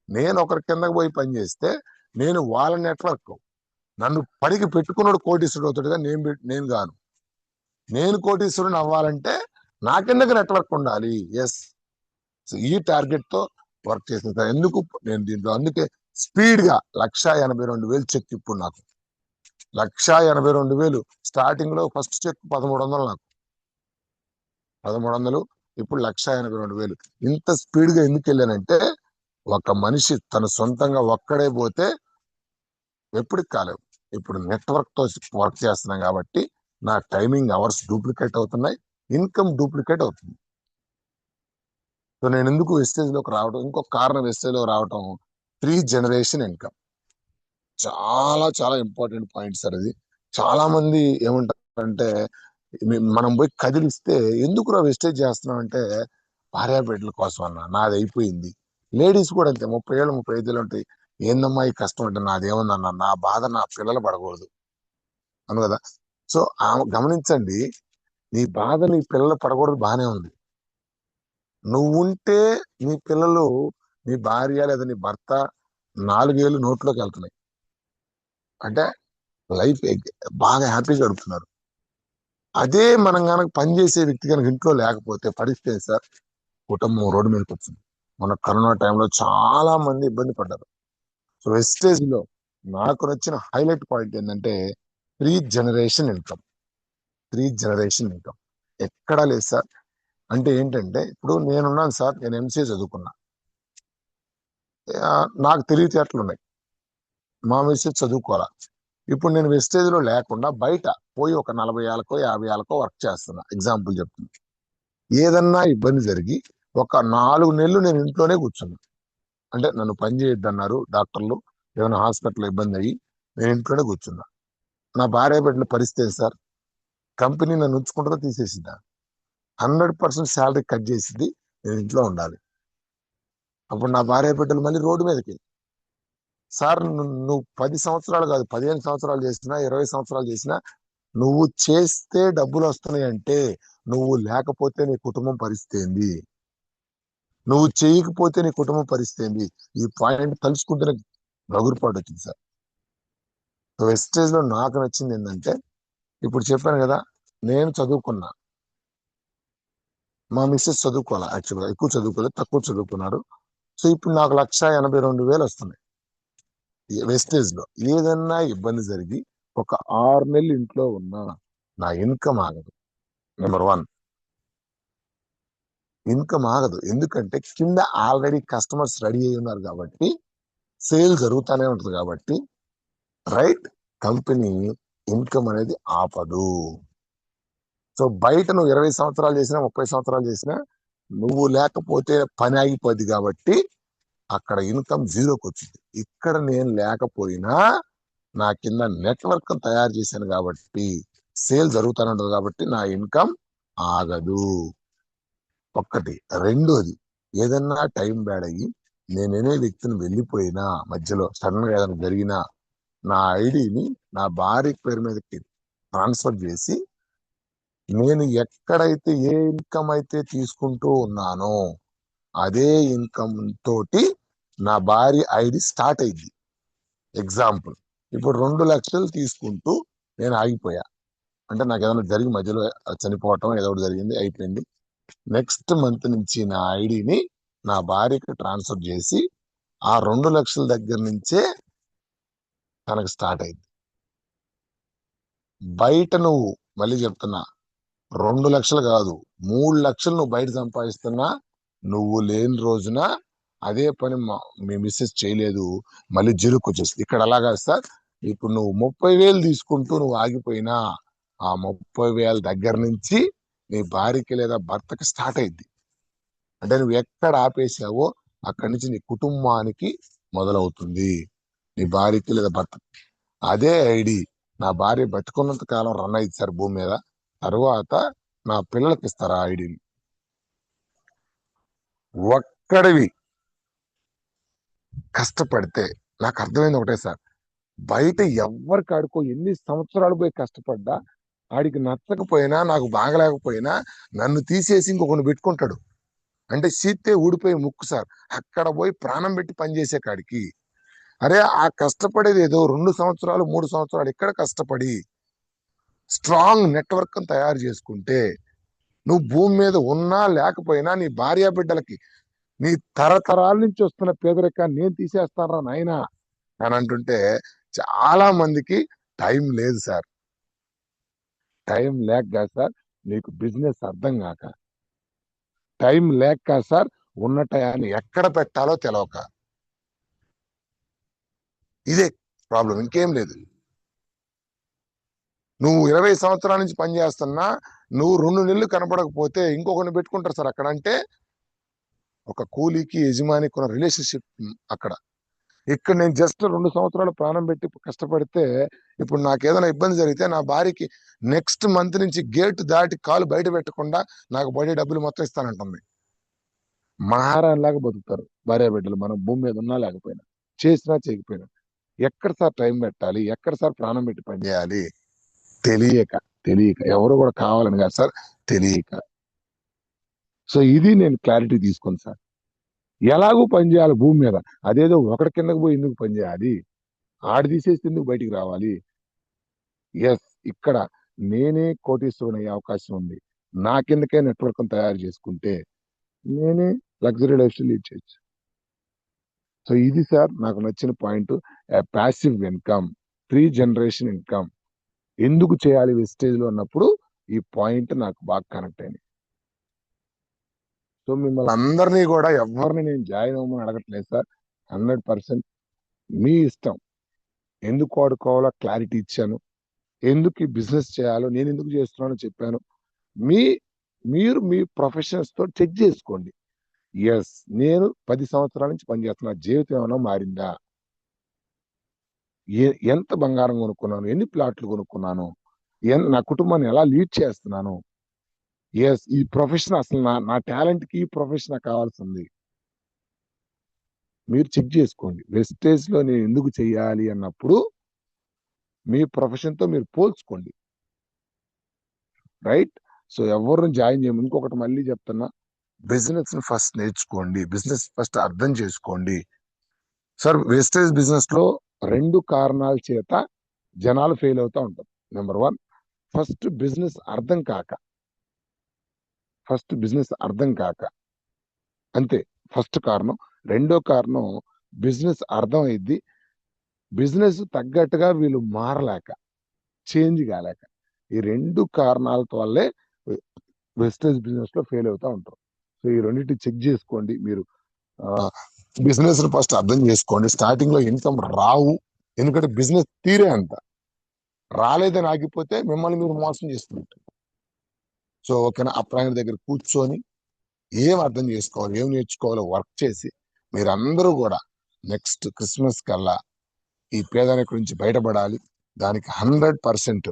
నేను ఒకరి కిందకి పోయి పని చేస్తే నేను వాళ్ళ నెట్వర్క్, నన్ను పనికి పెట్టుకున్నాడు కోటీశ్వరుడు అవుతాడుగా, నేను గాను. నేను కోటీశ్వరుని అవ్వాలంటే నా కిందకి నెట్వర్క్ ఉండాలి. ఎస్, ఈ టార్గెట్ తో వర్క్ చేసిన సార్. ఎందుకు నేను దీంట్లో అందుకే స్పీడ్ గా 1,82,000 చెక్. ఇప్పుడు నాకు 1,82,000 స్టార్టింగ్ లో ఫస్ట్ చెక్ 1,300, నాకు 1,300, ఇప్పుడు 1,82,000. ఇంత స్పీడ్ గా ఎందుకు వెళ్ళానంటే, ఒక మనిషి తన సొంతంగా ఒక్కడే పోతే ఎప్పటికి కాలేవు. ఇప్పుడు నెట్వర్క్ తో వర్క్ చేస్తున్నాం కాబట్టి నా టైమింగ్ అవర్స్ డూప్లికేట్ అవుతున్నాయి, ఇన్కమ్ డూప్లికేట్ అవుతుంది. సో నేను ఎందుకు వెస్టేజ్ లోకి రావడం, ఇంకొక కారణం వెస్టేజ్ లో రావటం, 3 జనరేషన్ ఇన్కమ్. చాలా చాలా ఇంపార్టెంట్ పాయింట్ సార్ ఇది. చాలా మంది ఏమంటారంటే, మనం పోయి కదిలిస్తే ఎందుకు వెస్టేజ్ చేస్తున్నాం అంటే, భార్యా బిడ్డల కోసం అన్న, నాది అయిపోయింది. లేడీస్ కూడా అంతే, 30 ఏళ్ళు 35 ఏళ్ళు ఉంటాయి. ఏందమ్మా ఈ కష్టం అంటే, నాదేముందన్న, నా బాధ నా పిల్లలు పడకూడదు అను కదా. సో గమనించండి, నీ బాధ నీ పిల్లలు పడకూడదు, బానే ఉంది. నువ్వుంటే నీ పిల్లలు, నీ భార్య లేదా నీ భర్త 4 ఏళ్ళు నోట్లోకి వెళ్తున్నాయి అంటే లైఫ్ బాగా హ్యాపీగా గడుపుతున్నారు. అదే మనం కనుక పనిచేసే వ్యక్తి కనుక ఇంట్లో లేకపోతే పరిస్థితి సార్, కుటుంబం రోడ్డు మీదకి వచ్చింది. మన కరోనా టైంలో చాలా మంది ఇబ్బంది పడ్డారు. సో వెస్టేజ్ లో నాకు నచ్చిన హైలైట్ పాయింట్ ఏంటంటే, 3 జనరేషన్ ఇన్కమ్. 3 జనరేషన్ ఇన్కమ్ ఎక్కడా లేదు సార్. అంటే ఏంటంటే, ఇప్పుడు నేనున్నాను సార్, నేను ఎంసీఏ చదువుకున్నా, నాకు తెలివితేటలు ఉన్నాయి, మా మిస్సెస్ చదువుకోవాలా. ఇప్పుడు నేను వెస్టేజ్ లో లేకుండా బయట పోయి ఒక 40 ఏళ్ళకో 50 ఏళ్ళకో వర్క్ చేస్తున్నా. ఎగ్జాంపుల్ చెప్తున్నా. ఏదన్నా ఇబ్బంది జరిగి ఒక 4 నెలలు నేను ఇంట్లోనే కూర్చున్నా. అంటే నన్ను పని చేయొద్దన్నారు డాక్టర్లు, ఏమైనా హాస్పిటల్ ఇబ్బంది అయ్యి నేను ఇంట్లోనే కూర్చున్నా. నా భార్య బిడ్డల పరిస్థితి సార్, కంపెనీ నన్ను ఉంచుకుంటుందో తీసేసిందా, 100% శాలరీ కట్ చేసింది, నేను ఇంట్లో ఉండాలి. అప్పుడు నా భార్య బిడ్డలు మళ్ళీ రోడ్డు మీదకి. సార్ నువ్వు 10 సంవత్సరాలు కాదు, 15 సంవత్సరాలు చేసినా, 20 సంవత్సరాలు చేసినా, నువ్వు చేస్తే డబ్బులు వస్తున్నాయి అంటే, నువ్వు లేకపోతే నీ కుటుంబం పరిస్థితి ఏంది, నువ్వు చేయకపోతే నీ కుటుంబం పరిస్థితి ఏంది. ఈ పాయింట్ తలుచుకుంటేనే గగురుపాటు వచ్చింది సార్. వెస్టేజ్ లో నాకు నచ్చింది ఏంటంటే, ఇప్పుడు చెప్పాను కదా, నేను చదువుకున్నా, మా మిస్సెస్ చదువుకోవాలి, యాక్చువల్గా ఎక్కువ చదువుకోలేదు, తక్కువ చదువుకున్నారు. సో ఇప్పుడు నాకు 1,82,000 వస్తున్నాయి. వెస్టేజ్ లో ఏదన్నా ఇబ్బంది జరిగి ఒక 6 నెలలు ఇంట్లో ఉన్నా నా ఇన్కమ్ ఆగదు. నెంబర్ 1, ఇన్కమ్ ఆగదు. ఎందుకంటే కింద ఆల్రెడీ కస్టమర్స్ రెడీ అయి ఉన్నారు కాబట్టి, సేల్ జరుగుతూనే ఉంటుంది కాబట్టి, రైట్, కంపెనీ ఇన్కమ్ అనేది ఆపదు. సో బయట నువ్వు 20 సంవత్సరాలు చేసినా, 30 సంవత్సరాలు చేసినా, నువ్వు లేకపోతే పని ఆగిపోద్ది కాబట్టి అక్కడ ఇన్కమ్ జీరోకి వచ్చింది. ఇక్కడ నేను లేకపోయినా నా కింద నెట్వర్క్ తయారు చేశాను కాబట్టి, సేల్ జరుగుతూనే ఉంటుంది కాబట్టి నా ఇన్కమ్ ఆగదు. ఒక్కటి. రెండోది, ఏదన్నా టైం బ్యాడ్ అయ్యి నేనే వ్యక్తిని వెళ్ళిపోయినా, మధ్యలో సడన్ గా ఏదైనా జరిగినా, నా ఐడిని నా భార్య పేరు మీదకి ట్రాన్స్ఫర్ చేసి, నేను ఎక్కడైతే ఏ ఇన్కమ్ అయితే తీసుకుంటూ ఉన్నానో అదే ఇన్కమ్ తోటి నా భార్య ఐడి స్టార్ట్ అయింది. ఎగ్జాంపుల్, ఇప్పుడు 2 లక్షలు తీసుకుంటూ నేను ఆగిపోయా అంటే, నాకు ఏదైనా జరిగి మధ్యలో చనిపోవటం ఏదో ఒకటి జరిగింది, అయిపోయింది. నెక్స్ట్ మంత్ నుంచి నా ఐడిని నా భార్యకి ట్రాన్స్ఫర్ చేసి, ఆ 2 లక్షల దగ్గర నుంచే తనకు స్టార్ట్ అయింది. బయట నువ్వు, మళ్ళీ చెప్తున్నా, 2 లక్షలు కాదు, 3 లక్షలు నువ్వు బయట సంపాదిస్తున్నా, నువ్వు లేని రోజున అదే పని మీ మిస్సెస్ చేయలేదు, మళ్ళీ జైలుకి వచ్చేస్తుంది. ఇక్కడ అలాగా సార్, ఇప్పుడు నువ్వు 30,000 తీసుకుంటూ నువ్వు ఆగిపోయినా ఆ 30,000 దగ్గర నుంచి నీ భార్యకి లేదా భర్తకి స్టార్ట్ అయింది. అంటే నువ్వు ఎక్కడ ఆపేసావో అక్కడి నుంచి నీ కుటుంబానికి మొదలవుతుంది, నీ భార్యకి లేదా భర్త. అదే ఐడి నా భార్య బతుకున్నంత కాలం రన్ అయింది సార్ భూమి మీద, తర్వాత నా పిల్లలకి ఇస్తారా ఐడిని. ఒక్కడివి కష్టపడితే, నాకు అర్థమైంది ఒకటే సార్, బయట ఎవరికి ఆడుకో ఎన్ని సంవత్సరాలు పోయి కష్టపడ్డా ఆడికి నచ్చకపోయినా నాకు బాగలేకపోయినా నన్ను తీసేసి ఇంకొకరిని పెట్టుకుంటాడు. అంటే సీతే ఊడిపోయి ముక్కు సార్, అక్కడ పోయి ప్రాణం పెట్టి పనిచేసే కాడికి. అరే ఆ కష్టపడేది ఏదో 2 సంవత్సరాలు 3 సంవత్సరాలు ఇక్కడ కష్టపడి స్ట్రాంగ్ నెట్వర్క్ తయారు చేసుకుంటే, నువ్వు భూమి మీద ఉన్నా లేకపోయినా నీ భార్య బిడ్డలకి నీ తరతరాల నుంచి వస్తున్న పేదరికాన్ని నేను తీసేస్తానరా నాయనా అని అంటుంటే, చాలా మందికి టైం లేదు సార్. టైం లేక కాదు సార్, నీకు బిజినెస్ అర్థం కాక. టైం లేక కాదు సార్, ఉన్న టయాన్ని ఎక్కడ పెట్టాలో తెలవక. ఇదే ప్రాబ్లం, ఇంకేం లేదు. నువ్వు 20 సంవత్సరాల నుంచి పనిచేస్తున్నా నువ్వు 2 నెలలు కనపడకపోతే ఇంకొకరిని పెట్టుకుంటారు సార్ అక్కడ. అంటే ఒక కూలీకి యజమానికి ఉన్న రిలేషన్షిప్ అక్కడ. ఇక్కడ నేను జస్ట్ 2 సంవత్సరాలు ప్రాణం పెట్టి కష్టపడితే, ఇప్పుడు నాకు ఏదైనా ఇబ్బంది జరిగితే నా భార్యకి నెక్స్ట్ మంత్ నుంచి గేట్ దాటి కాలు బయట పెట్టకుండా నాకు పడే డబ్బులు మొత్తం ఇస్తానంటుంది. మహారాణిలాగా బతుకుతారు భార్య బిడ్డలు, మనం భూమి మీద ఉన్నా లేకపోయినా, చేసినా చేయకపోయినా. ఎక్కడ సార్ టైం పెట్టాలి, ఎక్కడ సార్ ప్రాణం పెట్టి పనిచేయాలి, తెలియక. తెలియక ఎవరు కూడా కావాలని కాదు సార్, తెలియక. సో ఇది నేను క్లారిటీ తీసుకుని సార్, ఎలాగూ పనిచేయాలి భూమి మీద. అదేదో ఒకటి కిందకు పోయి ఎందుకు పనిచేయాలి, ఆడి తీసేసి ఎందుకు బయటికి రావాలి. ఎస్, ఇక్కడ నేనే కోటీశ్వరుని అయ్యే అవకాశం ఉంది. నా కిందకే నెట్వర్క్ తయారు చేసుకుంటే నేనే లగ్జరీ లైఫ్ స్టైల్ లీడ్ చేయొచ్చు. సో ఇది సార్ నాకు నచ్చిన point. Passive income, 3 generation income ఎందుకు చేయాలి వెస్టేజ్ లో అన్నప్పుడు ఈ పాయింట్ నాకు బాగా కనెక్ట్ అయింది. సో మిమ్మల్ని అందరినీ కూడా ఎవరిని నేను జాయిన్ అవ్వమని అడగట్లేదు సార్. 100% మీ ఇష్టం. ఎందుకు వాడుకోవాలో క్లారిటీ ఇచ్చాను, ఎందుకు ఈ బిజినెస్ చేయాలో, నేను ఎందుకు చేస్తున్నానో చెప్పాను. మీ మీరు మీ ప్రొఫెషన్స్ తో చెక్ చేసుకోండి. ఎస్, నేను 10 సంవత్సరాల నుంచి పనిచేస్తున్నా, జీవితం ఏమైనా మారిందా, ఎంత బంగారం కొనుక్కున్నాను, ఎన్ని ప్లాట్లు కొనుక్కున్నాను, నా కుటుంబాన్ని ఎలా లీడ్ చేస్తున్నాను. ఎస్, ఈ ప్రొఫెషన్ అసలు నా టాలెంట్ కి ఈ ప్రొఫెషన్ నాకు కావాల్సింది. మీరు చెక్ చేసుకోండి. వెస్టేజ్ లో నేను ఎందుకు చెయ్యాలి అన్నప్పుడు మీ ప్రొఫెషన్ తో మీరు పోల్చుకోండి. రైట్. సో ఎవరిని జాయిన్ చేయము. ఇంకొకటి మళ్ళీ చెప్తున్నా, బిజినెస్ ని ఫస్ట్ నేర్చుకోండి, బిజినెస్ ఫస్ట్ అర్థం చేసుకోండి. సార్ వెస్టేజ్ బిజినెస్ లో 2 కారణాల చేత జనాలు ఫెయిల్ అవుతా ఉంటారు. నెంబర్ 1, ఫస్ట్ బిజినెస్ అర్థం కాక. అంతే ఫస్ట్ కారణం. రెండో కారణం, బిజినెస్ అర్థం అయింది, బిజినెస్ తగ్గట్టుగా వీళ్ళు మారలేక, చేంజ్ కాలేక. ఈ 2 కారణాలతో వల్లే వెస్టేజ్ బిజినెస్ లో ఫెయిల్ అవుతా ఉంటారు. సో ఈ రెండింటి చెక్ చేసుకోండి మీరు. బిజినెస్ ఫస్ట్ అర్థం చేసుకోండి. స్టార్టింగ్ లో ఇన్కమ్ రావు, ఎందుకంటే బిజినెస్ తీరే అంత. రాలేదని ఆగిపోతే మిమ్మల్ని మీరు మోసం చేసుకుంటారు. సో ఓకేనా, అప్రాయణ దగ్గర కూర్చొని ఏం అర్థం చేసుకోవాలి, ఏం నేర్చుకోవాలో వర్క్ చేసి మీరందరూ కూడా నెక్స్ట్ క్రిస్మస్ కల్లా ఈ పేదరికం నుంచి బయటపడాలి. దానికి 100%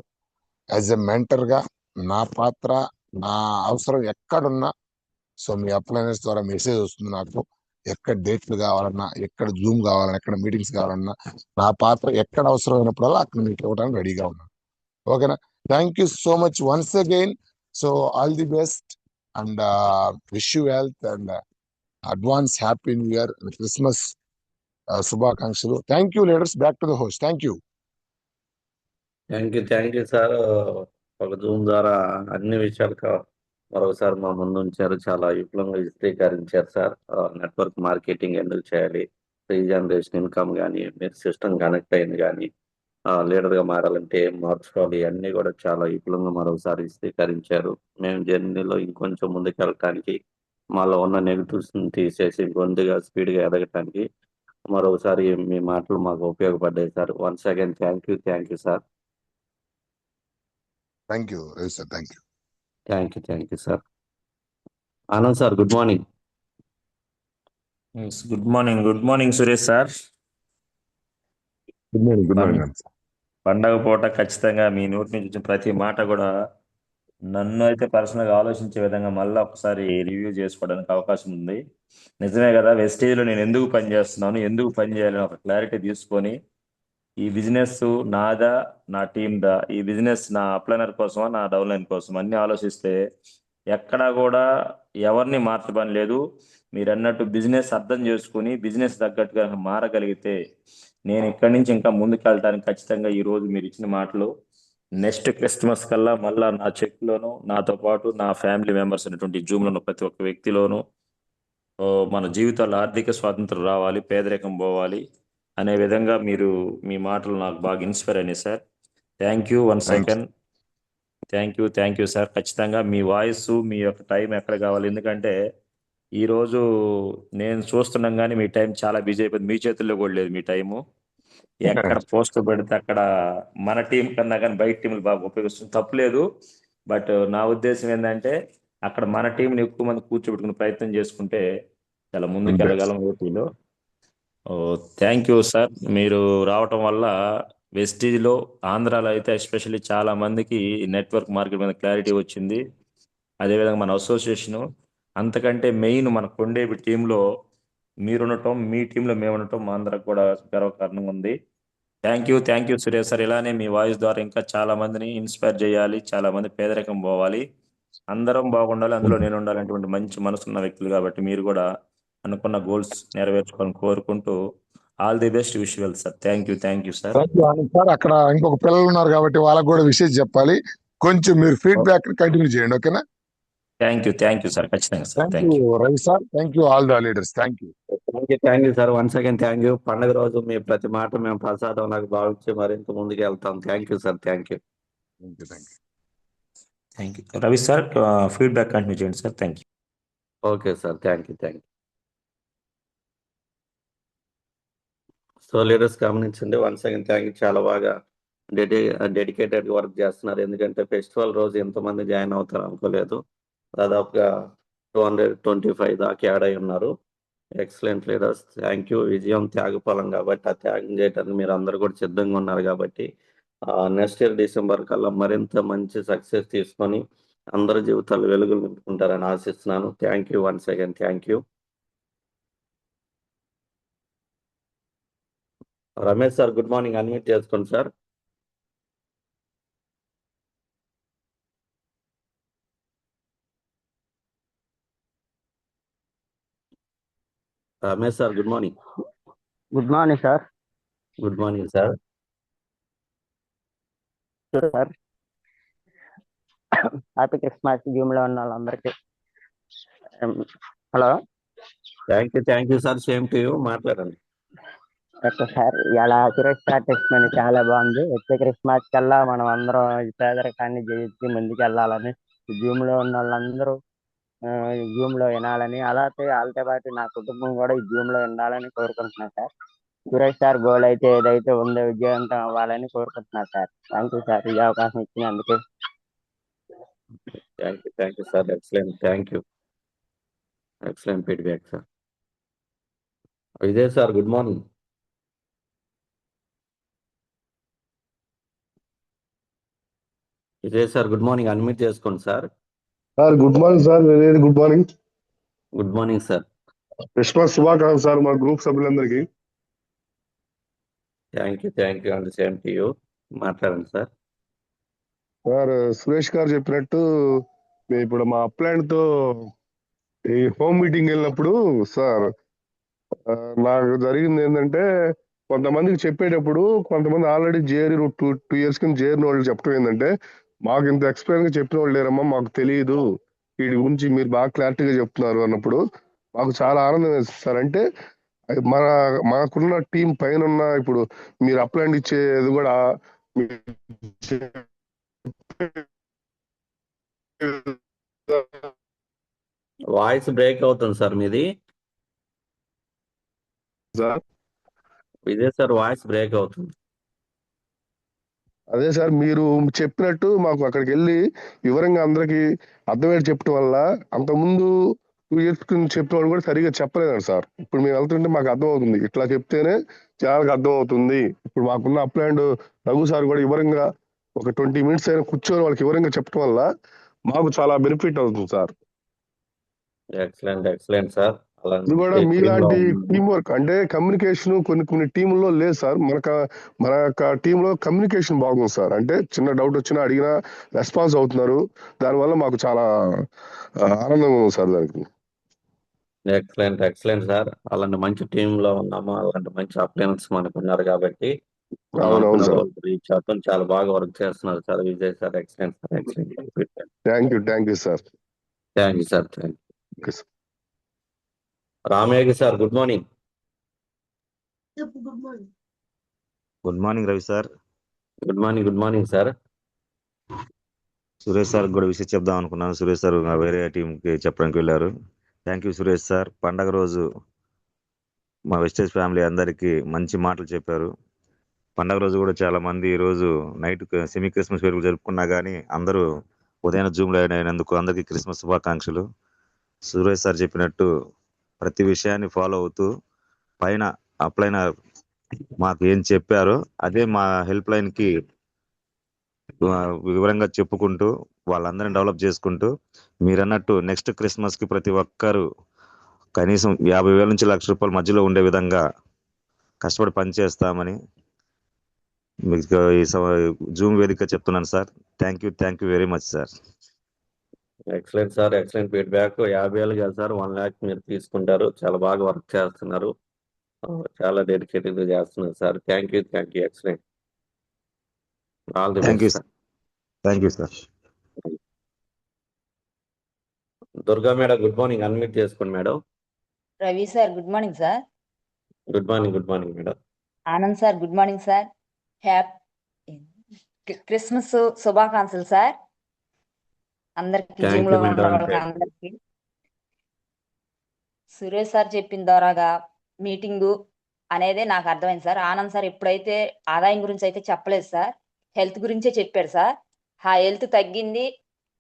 యాజ్ ఎ మెంటర్ గా నా పాత్ర, నా అవసరం ఎక్కడున్నా, సో మీ అప్లైనర్స్ ద్వారా మెసేజ్ వస్తుంది నాకు. ఎక్కడ డేట్లు కావాలన్నా, ఎక్కడ జూమ్ కావాలన్నా, ఎక్కడ మీటింగ్స్ కావాలన్నా, నా పాత్ర ఎక్కడ అవసరమైనప్పుడల్లా అక్కడ మీకు ఇవ్వడానికి రెడీగా ఉన్నాను. ఓకేనా. Thank you so much once again. So all the best and wish you health and advance happy new year, Christmas శుభాకాంక్షలు. Thank you leaders, back to the host. Thank you. Thank you sir. ఒక Zoom ద్వారా అన్ని విషయాలు మరొకసారి మా ముందు ఉంచారు. చాలా విపులంగా విశదీకరించారు సార్. నెట్వర్క్ మార్కెటింగ్ ఎందుకు చేయాలి, 3 జనరేషన్ ఇన్కమ్ కానీ, మీరు సిస్టమ్ కనెక్ట్ అయింది కానీ, లీడర్గా మారాలంటే ఏం మార్చుకోవాలి అన్నీ కూడా చాలా విపులంగా మరొకసారి విశదీకరించారు. మేము జర్నీలో ఇంకొంచెం ముందుకెళ్ళటానికి మాలో ఉన్న నెగటివ్స్ తీసేసి ఇంకొద్దిగా స్పీడ్గా ఎదగటానికి మరొకసారి మీ మాటలు మాకు ఉపయోగపడ్డాయి sir. Once again thank you sir. Thank you Ravi sir, thank you. Thank you sir. Anand sir good morning. Good morning Suresh sir. Good morning, good morning. పండగ పూట ఖచ్చితంగా మీ నోటి నుంచి వచ్చిన ప్రతి మాట కూడా నన్ను అయితే పర్సనల్గా ఆలోచించే విధంగా మళ్ళీ ఒకసారి రివ్యూ చేసుకోవడానికి అవకాశం ఉంది. నిజమే కదా, వెస్టేజ్లో నేను ఎందుకు పని చేస్తున్నాను, ఎందుకు పని చేయాలని ఒక క్లారిటీ తీసుకొని ఈ బిజినెస్ నాదా, నా టీమ్దా, ఈ బిజినెస్ నా అప్లైనర్ కోసమా, నా డౌన్లైన్ కోసం అన్ని ఆలోచిస్తే ఎక్కడా కూడా ఎవరిని మార్చబని లేదు. మీరు అన్నట్టు బిజినెస్ అర్థం చేసుకుని బిజినెస్ తగ్గట్టుగా మారగలిగితే నేను ఇక్కడి నుంచి ఇంకా ముందుకు వెళ్ళడానికి ఖచ్చితంగా ఈ రోజు మీరు ఇచ్చిన మాటలు నెక్స్ట్ క్రిస్మస్ కల్లా మళ్ళా నా చెక్లోను, నాతో పాటు నా ఫ్యామిలీ మెంబర్స్ అనేటువంటి జూమ్లో ఉన్న ప్రతి ఒక్క వ్యక్తిలోను మన జీవితాల్లో ఆర్థిక స్వాతంత్రం రావాలి, పేదరికం పోవాలి అనే విధంగా మీరు మీ మాటలు నాకు బాగా ఇన్స్పైర్ అయినాయి sir. Thank you one second. Thank you sir. ఖచ్చితంగా మీ వాయిస్, మీ యొక్క టైం ఎక్కడ కావాలి, ఎందుకంటే ఈరోజు నేను చూస్తున్నాం కానీ మీ టైం చాలా బిజీ అయిపోయింది. మీ చేతుల్లో కూడా లేదు మీ టైము. ఎక్కడ పోస్ట్ పెడితే అక్కడ మన టీం కన్నా కానీ బయట టీంలు బాగా ఉపయోగిస్తుంది, తప్పులేదు. బట్ నా ఉద్దేశం ఏంటంటే అక్కడ మన టీంని ఎక్కువ మంది కూర్చోబెట్టుకునే ప్రయత్నం చేసుకుంటే చాలా ముందుకు వెళ్ళగలం ఏపీలో. Thank you sir. మీరు రావటం వల్ల వెస్టీజ్లో, ఆంధ్రాలో అయితే ఎస్పెషల్లీ చాలా మందికి నెట్వర్క్ మార్కెట్ మీద క్లారిటీ వచ్చింది. అదేవిధంగా మన అసోసియేషను, అంతకంటే మెయిన్ మన కొండేపి టీంలో మీరుండటం, మీ టీంలో మేము ఉండటం మా అందరికి కూడా గర్వకారణంగా ఉంది. Thank you Suresh sir. ఇలానే మీ వాయిస్ ద్వారా ఇంకా చాలా మందిని ఇన్స్పైర్ చేయాలి, చాలా మంది పేదరికం పోవాలి, అందరం బాగుండాలి, అందులో నేను ఉండాలనేటువంటి మంచి మనసున్న వ్యక్తులు కాబట్టి మీరు కూడా అనుకున్న గోల్స్ నెరవేర్చుకోవాలని కోరుకుంటూ all the best, visual sir. Thank you sir. Sir అక్కడ ఇంకొక పిల్లలు ఉన్నారు కాబట్టి వాళ్ళకు కూడా విషయం చెప్పాలి, కొంచెం మీరు ఫీడ్బ్యాక్ కంటిన్యూ చేయండి, ఓకేనా? Thank you sir. ఖచ్చితంగా sir. Thank you Ravi sir, thank you all the leaders, thank you. Thank you sir. Once again thank you. పండుగ రోజు మీ ప్రతి మాట మేము ప్రసాదం నాకు భావించి మరింత ముందుకు వెళ్తాం. Thank you sir. Thank you. Ravi sir feedback continue చేయండి sir. Thank you. Okay sir. Thank you. So leaders గమనించండి, వన్స్ అగైన్ థ్యాంక్ యూ. చాలా బాగా డెడికేటెడ్ వర్క్ చేస్తున్నారు. ఎందుకంటే ఫెస్టివల్ రోజు ఎంతమంది జాయిన్ అవుతారు అనుకోలేదు. దాదాపుగా 225 దాకా యాడ్ అయి ఉన్నారు. Excellent leaders, thank you. విజయం త్యాగఫలం కాబట్టి ఆ త్యాగం చేయడానికి మీరు అందరు కూడా సిద్ధంగా ఉన్నారు కాబట్టి నెక్స్ట్ ఇయర్ డిసెంబర్ కల్లా మరింత మంచి సక్సెస్ తీసుకొని అందరి జీవితాలు వెలుగులు నింపుకుంటారని ఆశిస్తున్నాను. Thank you once again. Thank you. Ramesh sir good morning, unmute చేసుకోండి sir. Ramesh sir good morning. Good morning sir. Good morning sir. Sir happy Christmas Zoom లో ఉన్న వాళ్ళందరికీ. Hello. Thank you sir. Same to you. మాట్లాడండి. Okay sir, ఇలా Suresh sir టెక్స్ట్మెంట్ చాలా బాగుంది. వచ్చే Christmas కల్లా మనం అందరం ఈ పేదరికాన్ని జయించి ముందుకు వెళ్ళాలని, జూమ్ లో ఉన్న వాళ్ళందరూ జూమ్ లో వినాలని, అలాగే వాళ్ళతో పాటు నా కుటుంబం కూడా ఈ జూమ్ లో వినాలని కోరుకుంటున్నాను సార్. సురేష్ సార్ గోల్ అయితే ఏదైతే ఉందో విజయవంతం అవ్వాలని కోరుకుంటున్నాను సార్. థ్యాంక్ యూ సార్, ఈ అవకాశం ఇచ్చినందుకు. Thank you sir. Excellent feedback sir. Vijay sir good morning. Vijay sir good morning, unmute చేసుకోండి sir. Sir good morning sir. Very good morning. Good morning sir. Christmas శుభాకాంక్షలు సార్ మా గ్రూప్ సభ్యులందరికీ. Thank you and same to you. మాట్లాడండి sir. Sir Suresh గారు చెప్పినట్టు ఇప్పుడు మా upline తో ఈ హోమ్ మీటింగ్ వెళ్ళినప్పుడు సార్ నాకు జరిగింది ఏంటంటే, కొంతమందికి చెప్పేటప్పుడు కొంతమంది ఆల్రెడీ జేరి 2 years కింద జేరిన వాళ్ళు చెప్పడం ఏంటంటే, మాకు ఇంత ఎక్స్పీరియన్స్ గా చెప్పిన వాళ్ళు లేరమ్మా, మాకు తెలియదు, వీటి గురించి మీరు బాగా క్లారిటీగా చెప్తున్నారు అన్నప్పుడు మాకు చాలా ఆనందం వేస్తుంది సార్. అంటే మన మాకున్న టీం పైన ఉన్న ఇప్పుడు మీరు అప్లైండ్ ఇచ్చేది కూడా మీరు వాయిస్ బ్రేక్ అవుతుంది సార్ మీది. సార్ ఇదే సార్ వాయిస్ బ్రేక్ అవుతుంది. అదే సార్ మీరు చెప్పినట్టు మాకు అక్కడికి వెళ్ళి వివరంగా అందరికి అర్థమయ్యేది చెప్పడం వల్ల అంతకుముందు 2 years కింద చెప్పేవాడు కూడా సరిగా చెప్పలేదండి సార్. ఇప్పుడు మేము వెళ్తుంటే మాకు అర్థం అవుతుంది, ఇట్లా చెప్తేనే చాలా అర్థం అవుతుంది. ఇప్పుడు మాకున్న అప్లాండ్ రఘు సార్ కూడా వివరంగా ఒక 20 minutes అయినా కూర్చొని వాళ్ళకి వివరంగా చెప్పడం వల్ల మాకు చాలా బెనిఫిట్ అవుతుంది సార్. Excellent sir. ఇది కూడా మీలాంటి టీం వర్క్ అంటే కమ్యూనికేషన్ కొన్ని టీముల్లో లేదు సార్. మన యొక్క టీంలో కమ్యూనికేషన్ బాగుంది సార్. అంటే చిన్న డౌట్ వచ్చినా అడిగినా రెస్పాన్స్ అవుతున్నారు. దానివల్ల మాకు చాలా ఆనందంగా ఉంది సార్ దానికి. Excellent sir. అలాంటి మంచి టీమ్ లో ఉన్నాము, అలాంటి మంచి అప్లయన్స్ మనకు ఉన్నారు కాబట్టి మనం అవునవును అనుకున్న సార్. గోల్ రీచ్ అవుతాం. చాలా బాగా వర్క్ చేస్తున్నారు sir Vijay sir. Excellent thank you sir. Thank you sir. Okay sir. Ramayya sir, good morning. Good morning Ravi sir. Good morning sir. Suresh sir కూడా విషయం చెప్దాం అనుకున్నాను. సురేష్ సార్ వేరే టీంకి చెప్పడానికి వెళ్ళారు. Thank you Suresh sir. పండగ రోజు మా వెస్టేజ్ ఫ్యామిలీ అందరికీ మంచి మాటలు చెప్పారు. పండగ రోజు కూడా చాలా మంది ఈ రోజు నైట్ సెమీ క్రిస్మస్ వేడుకలు జరుపుకున్నా కానీ అందరూ ఉదయం జూమ్లో అయినందుకు అందరికీ క్రిస్మస్ శుభాకాంక్షలు. సురేష్ సార్ చెప్పినట్టు ప్రతి విషయాన్ని ఫాలో అవుతూ పైన అప్లైన్ మాకు ఏం చెప్పారో అదే మా హెల్ప్ లైన్ కి వివరంగా చెప్పుకుంటూ వాళ్ళందరినీ డెవలప్ చేసుకుంటూ మీరన్నట్టు నెక్స్ట్ క్రిస్మస్ కి ప్రతి ఒక్కరు కనీసం 50,000 నుంచి ₹1,00,000 మధ్యలో ఉండే విధంగా కష్టపడి పనిచేస్తామని మీకు ఈ జూమ్ వేదిక చెప్తున్నాను sir. Thank you very much sir. Excellent sir. Excellent feedback. 50,000 కాదు సార్, 1 lakh మీరు తీసుకుంటారు. చాలా బాగా వర్క్ చేస్తున్నారు. చాలా డెడికేటెడ్ చేస్తున్నారు sir. Thank you. Excellent. All the thank you best sir. Thank you sir. Durga madam, good morning. Unmute చేసుకోండి madam. Ravi sir, good morning sir. Good morning madam. Anand sir, good morning sir. Christmas శుభాకాంక్షలు sir అందరికి, Thank Zoom you, లో ఉన్న madam. వాళ్ళకి అందరికి. Suresh sir చెప్పిన ద్వారాగా meeting అనేది నాకు అర్థమైంది సార్. ఆనంద్ సార్ ఎప్పుడైతే ఆదాయం గురించి అయితే చెప్పలేదు సార్, హెల్త్ గురించే చెప్పారు సార్. ఆ హెల్త్ తగ్గింది,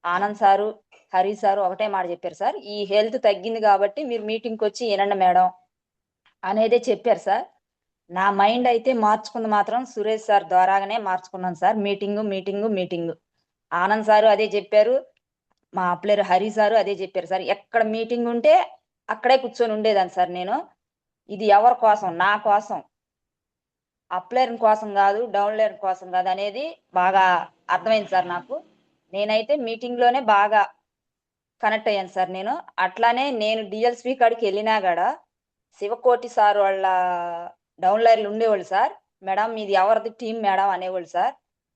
ఆనంద్ సారు హరి సారు ఒకటే మాట చెప్పారు సార్, ఈ హెల్త్ తగ్గింది కాబట్టి మీరు మీటింగ్కి వచ్చి వినండి మేడం అనేదే చెప్పారు సార్. నా మైండ్ అయితే మార్చుకుంది మాత్రం సురేష్ సార్ ద్వారాగానే మార్చుకున్నాను సార్. మీటింగు ఆనంద్ సారు అదే చెప్పారు, మా ప్లేయర్ హరి సారు అదే చెప్పారు సార్. ఎక్కడ మీటింగ్ ఉంటే అక్కడే కూర్చొని ఉండేదాన్ని సార్ నేను. ఇది ఎవరి కోసం? నా కోసం, అప్లైర్ కోసం కాదు, డౌన్లైర్ కోసం కాదు అనేది బాగా అర్థమైంది సార్ నాకు. నేనైతే మీటింగ్లోనే బాగా కనెక్ట్ అయ్యాను సార్ నేను. అట్లానే నేను డిఎల్స్పీ కాడికి వెళ్ళినా కూడా శివకోటి సార్ వాళ్ళ డౌన్లైర్లు ఉండేవాళ్ళు సార్. మేడం మీది ఎవరిది టీం మేడం అనేవాళ్ళు సార్.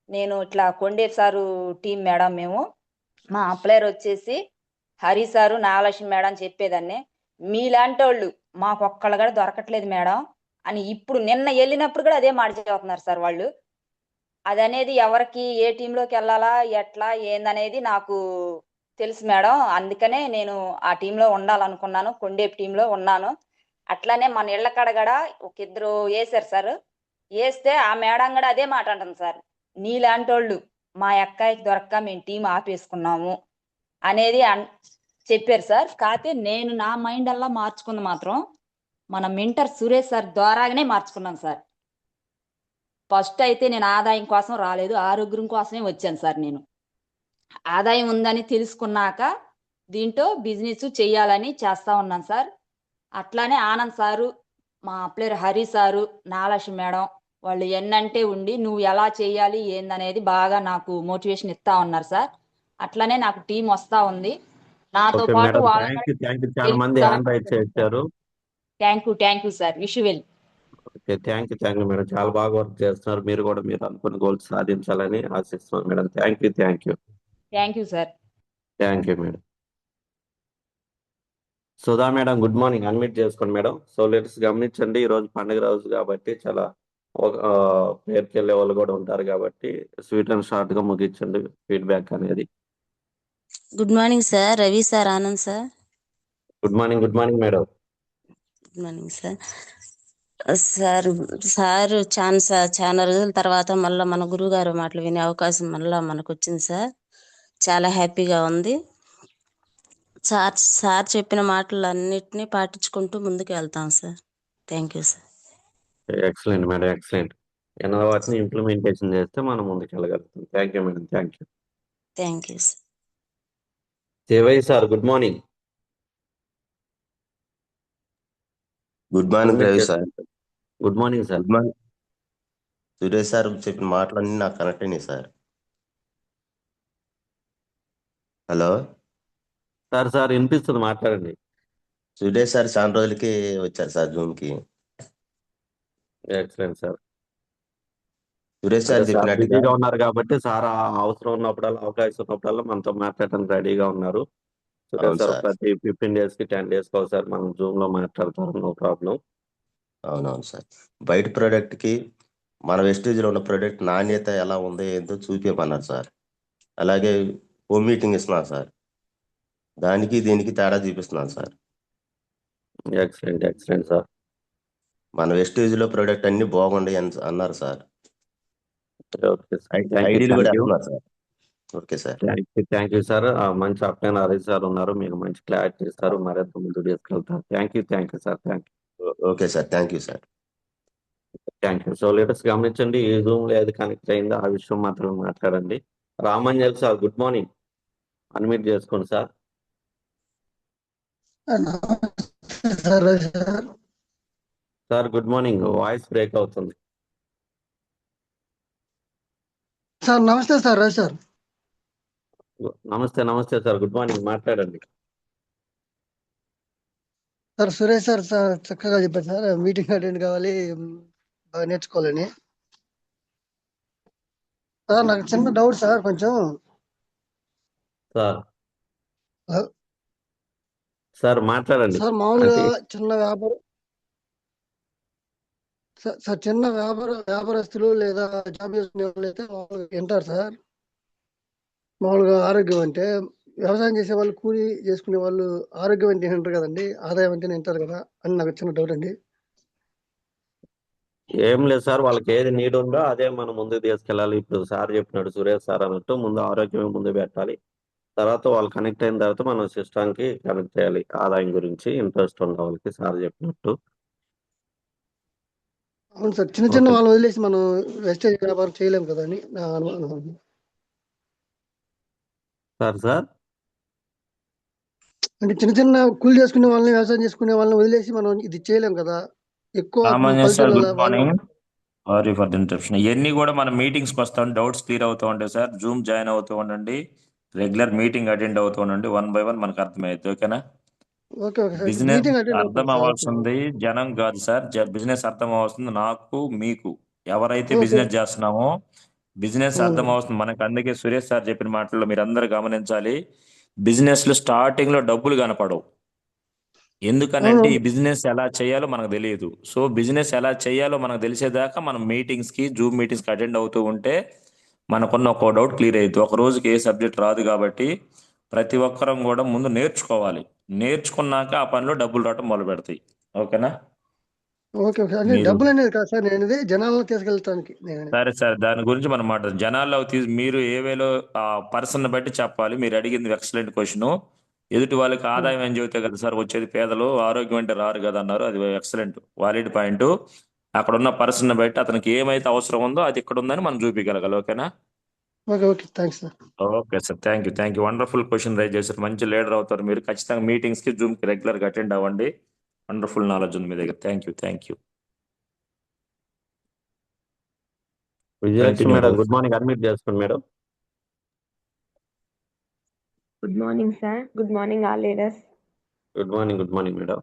నేను ఇట్లా కొండేటి సారు టీం మేడం మేము, మా అప్లైర్ వచ్చేసి హరి సారు నాగలక్ష్మి మేడం చెప్పేదాన్ని. మీలాంటి వాళ్ళు మాకు ఒక్కళ్ళు కూడా దొరకట్లేదు మేడం అని ఇప్పుడు నిన్న వెళ్ళినప్పుడు కూడా అదే మాట చెబుతున్నారు సార్ వాళ్ళు. అది అనేది ఎవరికి ఏ టీంలోకి వెళ్ళాలా ఎట్లా ఏందనేది నాకు తెలుసు మేడం. అందుకనే నేను ఆ టీంలో ఉండాలనుకున్నాను, కొండేపు టీంలో ఉన్నాను. అట్లానే మన ఇళ్ల కాడ కూడా ఒక ఇద్దరు వేసారు సార్. వేస్తే ఆ మేడం కూడా అదే మాట అంటుంది సార్, నీలాంటి వాళ్ళు మా అక్కాయికి దొరక్క మేము టీం ఆపేసుకున్నాము అనేది చెప్పారు సార్. కాకపోతే నేను నా మైండ్ అలా మార్చుకుంది మాత్రం మన మెంటర్ సురేష్ సార్ ద్వారాగానే మార్చుకున్నాను సార్. ఫస్ట్ అయితే నేను ఆదాయం కోసం రాలేదు, ఆరోగ్యం కోసమే వచ్చాను సార్. నేను ఆదాయం ఉందని తెలుసుకున్నాక దీంట్లో బిజినెస్ చెయ్యాలని చేస్తా ఉన్నాను సార్. అట్లానే ఆనంద్ సారు, మా player Hari sir, Nagalakshmi madam వాళ్ళు ఎన్నంటే ఉండి నువ్వు ఎలా చేయాలి ఏందనేది బాగా నాకు మోటివేషన్ ఇస్తా ఉన్నారు సార్. అట్లానే నాకు టీం వస్తా ఉంది నాతో ఓకే పాటు మేడం. వాళ్ళ థ్యాంక్ యూ. చాలా మంది హ్యాండ్ రైట్ చేశారు. Thank you sir. Wish well. Okay, thank you madam. చాలా బాగా వర్క్ చేస్తున్నారు. మీరు కూడా మీరు అనుకున్న గోల్స్ సాధించాలని ఆశిస్తున్నాను madam. Thank you. Thank you sir. Thank you madam. Sudha madam good morning, unmute చేసుకోండి మేడం. సో లెట్స్ గమనించండి, ఈ రోజు పండుగ రోజు కాబట్టి చాలా పేరుకి వెళ్ళే వాళ్ళు కూడా ఉంటారు కాబట్టి స్వీట్ అండ్ షార్ట్ గా ముగించండి ఫీడ్బ్యాక్ అనేది. Good morning sir, Ravi sir, Anand sir. Good morning madam. Good morning sir. Sir sir చాలా రోజుల తర్వాత మళ్ళీ మన గురువు గారు మాటలు వినే అవకాశం మళ్ళీ మనకు వచ్చింది సార్. చాలా హ్యాపీగా ఉంది. సార్ చెప్పిన మాటలు అన్నిటినీ పాటించుకుంటూ ముందుకు వెళ్తాం sir. Thank you sir. Excellent madam, excellent. వాటిని ఇంప్లిమెంటేషన్ చేస్తే మనం ముందుకు వెళ్ళగలుగుతాం. Thank you madam, thank you. Thank you sir. Devayya sir good morning. Good morning Ravi sir. Good morning sir. Good morning. Suresh sir చెప్పిన మాటలన్నీ నాకు కనెక్ట్ అయినాయి సార్. హలో సార్ వినిపిస్తుంది, మాట్లాడండి. సురేష్ సార్ చాలా రోజులకి వచ్చారు సార్ జూమ్ కి. Excellent sir. సురేష్ సార్ చెప్పినట్టుగా బిజీగా ఉన్నారు కాబట్టి సార్ అవసరం ఉన్నప్పుడల్లా, అవకాశం ఉన్నప్పుడల్లా మనతో మాట్లాడడానికి రెడీగా ఉన్నారు. అవును సార్ సార్. ప్రతి 15 days కి 10 days కి ఒకసారి మనం జూమ్ లో మాట్లాడతారు, నో ప్రాబ్లం. అవునవును సార్. బయట ప్రోడక్ట్ కి మన వెస్టేజ్ లో ఉన్న ప్రోడక్ట్ నాణ్యత ఎలా ఉందో ఏందో చూపించమన్నారు సార్. అలాగే హోమ్ మీటింగ్ ఇస్తున్నాను సార్, దానికి దీనికి తేడా చూపిస్తున్నాను సార్. Excellent, excellent sir. మన వెస్టేజ్ లో ప్రోడక్ట్ అన్ని బాగుండే అన్నారు సార్. ఓకే సార్, ఐడీలు కూడా వేస్తున్నారు sir. Okay sir. Thank you sir. మంచి అప్లైన్ హరీష్ సార్ ఉన్నారు, మీకు మంచి క్లారిటీ ఇస్తారు, మరింత ముందు తీసుకెళ్తారు. Thank you sir, thank you. Okay sir, thank you sir. Thank you. So latest గమనించండి, ఏ జూమ్ లో ఏది కనెక్ట్ అయిందో ఆ విషయం మాత్రమే మాట్లాడండి. రామంజల్ సార్ గుడ్ మార్నింగ్, అన్మ్యూట్ చేసుకోండి sir. Sir good morning, voice break అవుతుంది. సార్ నమస్తే సార్. రవి సార్ నమస్తే సార్, గుడ్ మార్నింగ్, మాట్లాడండి. సార్ సురేష్ సార్ చక్కగా చెప్పారు సార్. మీటింగ్ అటెండ్ కావాలి, బాగా నేర్చుకోవాలని. సార్ నాకు చిన్న డౌట్ సార్, కొంచెం సార్ మాట్లాడండి. సార్ మామూలుగా చిన్న వ్యాపారం సార్, చిన్న వ్యాపారస్తులు లేదా జాబ్ చేసుకునే వాళ్ళు అయితే మామూలుగా వింటారు సార్. మామూలుగా ఆరోగ్యం అంటే వ్యవసాయం చేసే వాళ్ళు, కూలీ చేసుకునే వాళ్ళు ఆరోగ్యం అంటే వింటారు కదండి, ఆదాయం అంటే వింటారు కదా అని నాకు చిన్న డౌట్ అండి. ఏం లేదు సార్, వాళ్ళకి ఏది నీడ్ ఉందో అదే మనం ముందుకు తీసుకెళ్ళాలి. ఇప్పుడు సార్ చెప్పినాడు, సురేష్ సార్ అన్నట్టు ముందు ఆరోగ్యమే ముందు పెట్టాలి, తర్వాత వాళ్ళు కనెక్ట్ అయిన తర్వాత మనం సిస్టమ్కి కనెక్ట్ చేయాలి. ఆదాయం గురించి ఇంట్రెస్ట్ ఉన్న వాళ్ళకి సార్ చెప్పినట్టు. అవును సార్, చిన్న వాళ్ళు వదిలేసి మనం వెస్టేజ్ వ్యాపారం చేయలేము కదా అని నా అనుమానం. సార్ అంటే చిన్న కూలి చేసుకునే వాళ్ళని, వ్యవసాయం చేసుకునే వాళ్ళని వదిలేసి మనం ఇది చేయలేం కదా. ఎక్కువ good morning, sorry for the interruption. ఇవన్నీ కూడా మన మీటింగ్స్కి వస్తాం, డౌట్స్ క్లియర్ అవుతూ ఉంటాయి సార్. జూమ్ జాయిన్ అవుతూ ఉండండి, రెగ్యులర్ మీటింగ్ అటెండ్ అవుతూ ఉండండి, 1 by 1 మనకు అర్థమైంది. ఓకేనా? బిజినెస్ అర్థం అవ్వాల్సింది జనం కాదు సార్, బిజినెస్ అర్థం అవ్వాల్సింది నాకు మీకు. ఎవరైతే బిజినెస్ చేస్తున్నామో బిజినెస్ అర్థం అవుతుంది మనకు. అందుకే సురేష్ సార్ చెప్పిన మాటల్లో మీరు అందరు గమనించాలి, బిజినెస్ లో స్టార్టింగ్ లో డబ్బులు కనపడవు. ఎందుకనంటే ఈ బిజినెస్ ఎలా చేయాలో మనకు తెలియదు. సో బిజినెస్ ఎలా చేయాలో మనకు తెలిసేదాకా మనం మీటింగ్స్ కి, జూమ్ మీటింగ్స్ కి అటెండ్ అవుతూ ఉంటే మనకున్న ఒక డౌట్ క్లియర్ అవుతుంది. ఒక రోజుకి ఏ సబ్జెక్ట్ రాదు కాబట్టి ప్రతి ఒక్కరం కూడా ముందు నేర్చుకోవాలి. నేర్చుకున్నాక ఆ పనిలో డబ్బులు రావటం మొదలు పెడతాయి. ఓకేనా? డబ్బులు అనేది కాదు సార్, నేను జనాలను తీసుకెళ్తానికి. సరే సార్, దాని గురించి మనం మాట్లాడదాం. జనాల్లో మీరు ఏ వేలో ఆ పర్సన్ బట్టి చెప్పాలి. మీరు అడిగింది ఎక్సలెంట్ క్వశ్చన్. ఎదుటి వాళ్ళకి ఆదాయం ఏం చెబితే కదా సార్ వచ్చేది, పేదలు ఆరోగ్యం అంటే రారు కదా అన్నారు. అది ఎక్సలెంట్ వాలిడ్ పాయింట్. అక్కడ ఉన్న పర్సన్ బట్టి అతనికి ఏమైతే అవసరం ఉందో అది ఇక్కడ ఉందని మనం చూపించగలగాలి. ఓకేనా? Okay sir, thank you. Wonderful question raise చేశారు. మంచి లీడర్ అవుతారు మీరు. ఖచ్చితంగా మీటింగ్స్ కి, జూమ్ కి రెగ్యులర్ గా అటెండ్ అవ్వండి. వండర్ఫుల్ నాలెడ్జ్ ఉంది మీ దగ్గర. Thank you. Vijayalakshmi madam good morning, admit చేసుకోండి madam. Good morning sir. Good morning all leaders. Good morning madam.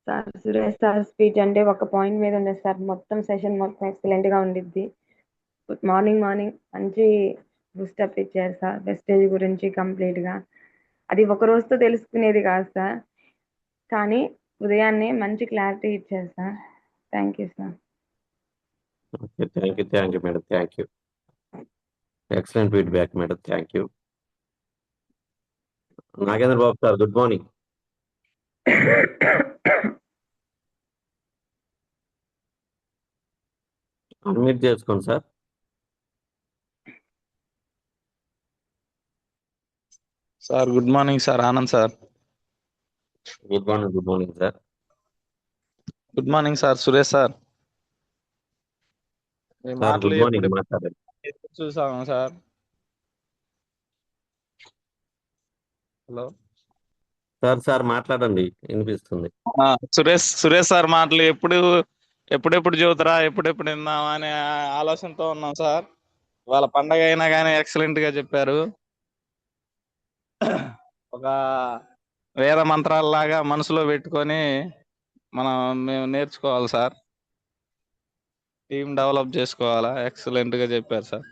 Sir Suresh sir speech అంటే ఒక పాయింట్ మీద ఉండదు సార్, మొత్తం సెషన్ మొత్తం ఎక్సలెంట్ గా ఉండిద్ది. మార్నింగ్ మంచి బూస్టప్ ఇచ్చారు సార్, వెస్టేజ్ గురించి కంప్లీట్ గా. అది ఒక రోజుతో తెలుసుకునేది కాదు సార్. కానీ ఉదయాన్నే మంచి క్లారిటీ ఇచ్చారు sir. Thank you sir. Okay, thank you madam, thank you. Excellent feedback madam, thank you. Nagendra Babu sir, good morning. Unmute చేసుకోండి sir. Sir good morning sir, Anand sir. Good morning sir. Good morning sir, Suresh sir. మీ sir మాటలు good morning, ఎప్పుడు మాట్లాడండి. చూసాము sir. Hello sir మాట్లాడండి, వినిపిస్తుంది. Suresh sir మాటలు ఎప్పుడెప్పుడు చెబుతారా, ఎప్పుడెప్పుడు విందామా అనే ఆలోచనతో ఉన్నాం సార్. వాళ్ళ పండగ అయినా కానీ ఎక్సలెంట్ గా చెప్పారు. ఒక వేద మంత్రాలలాగా మనసులో పెట్టుకొని మేము నేర్చుకోవాలి సార్. టీం డెవలప్ చేసుకోవాలా. ఎక్సలెంట్ గా చెప్పారు సార్.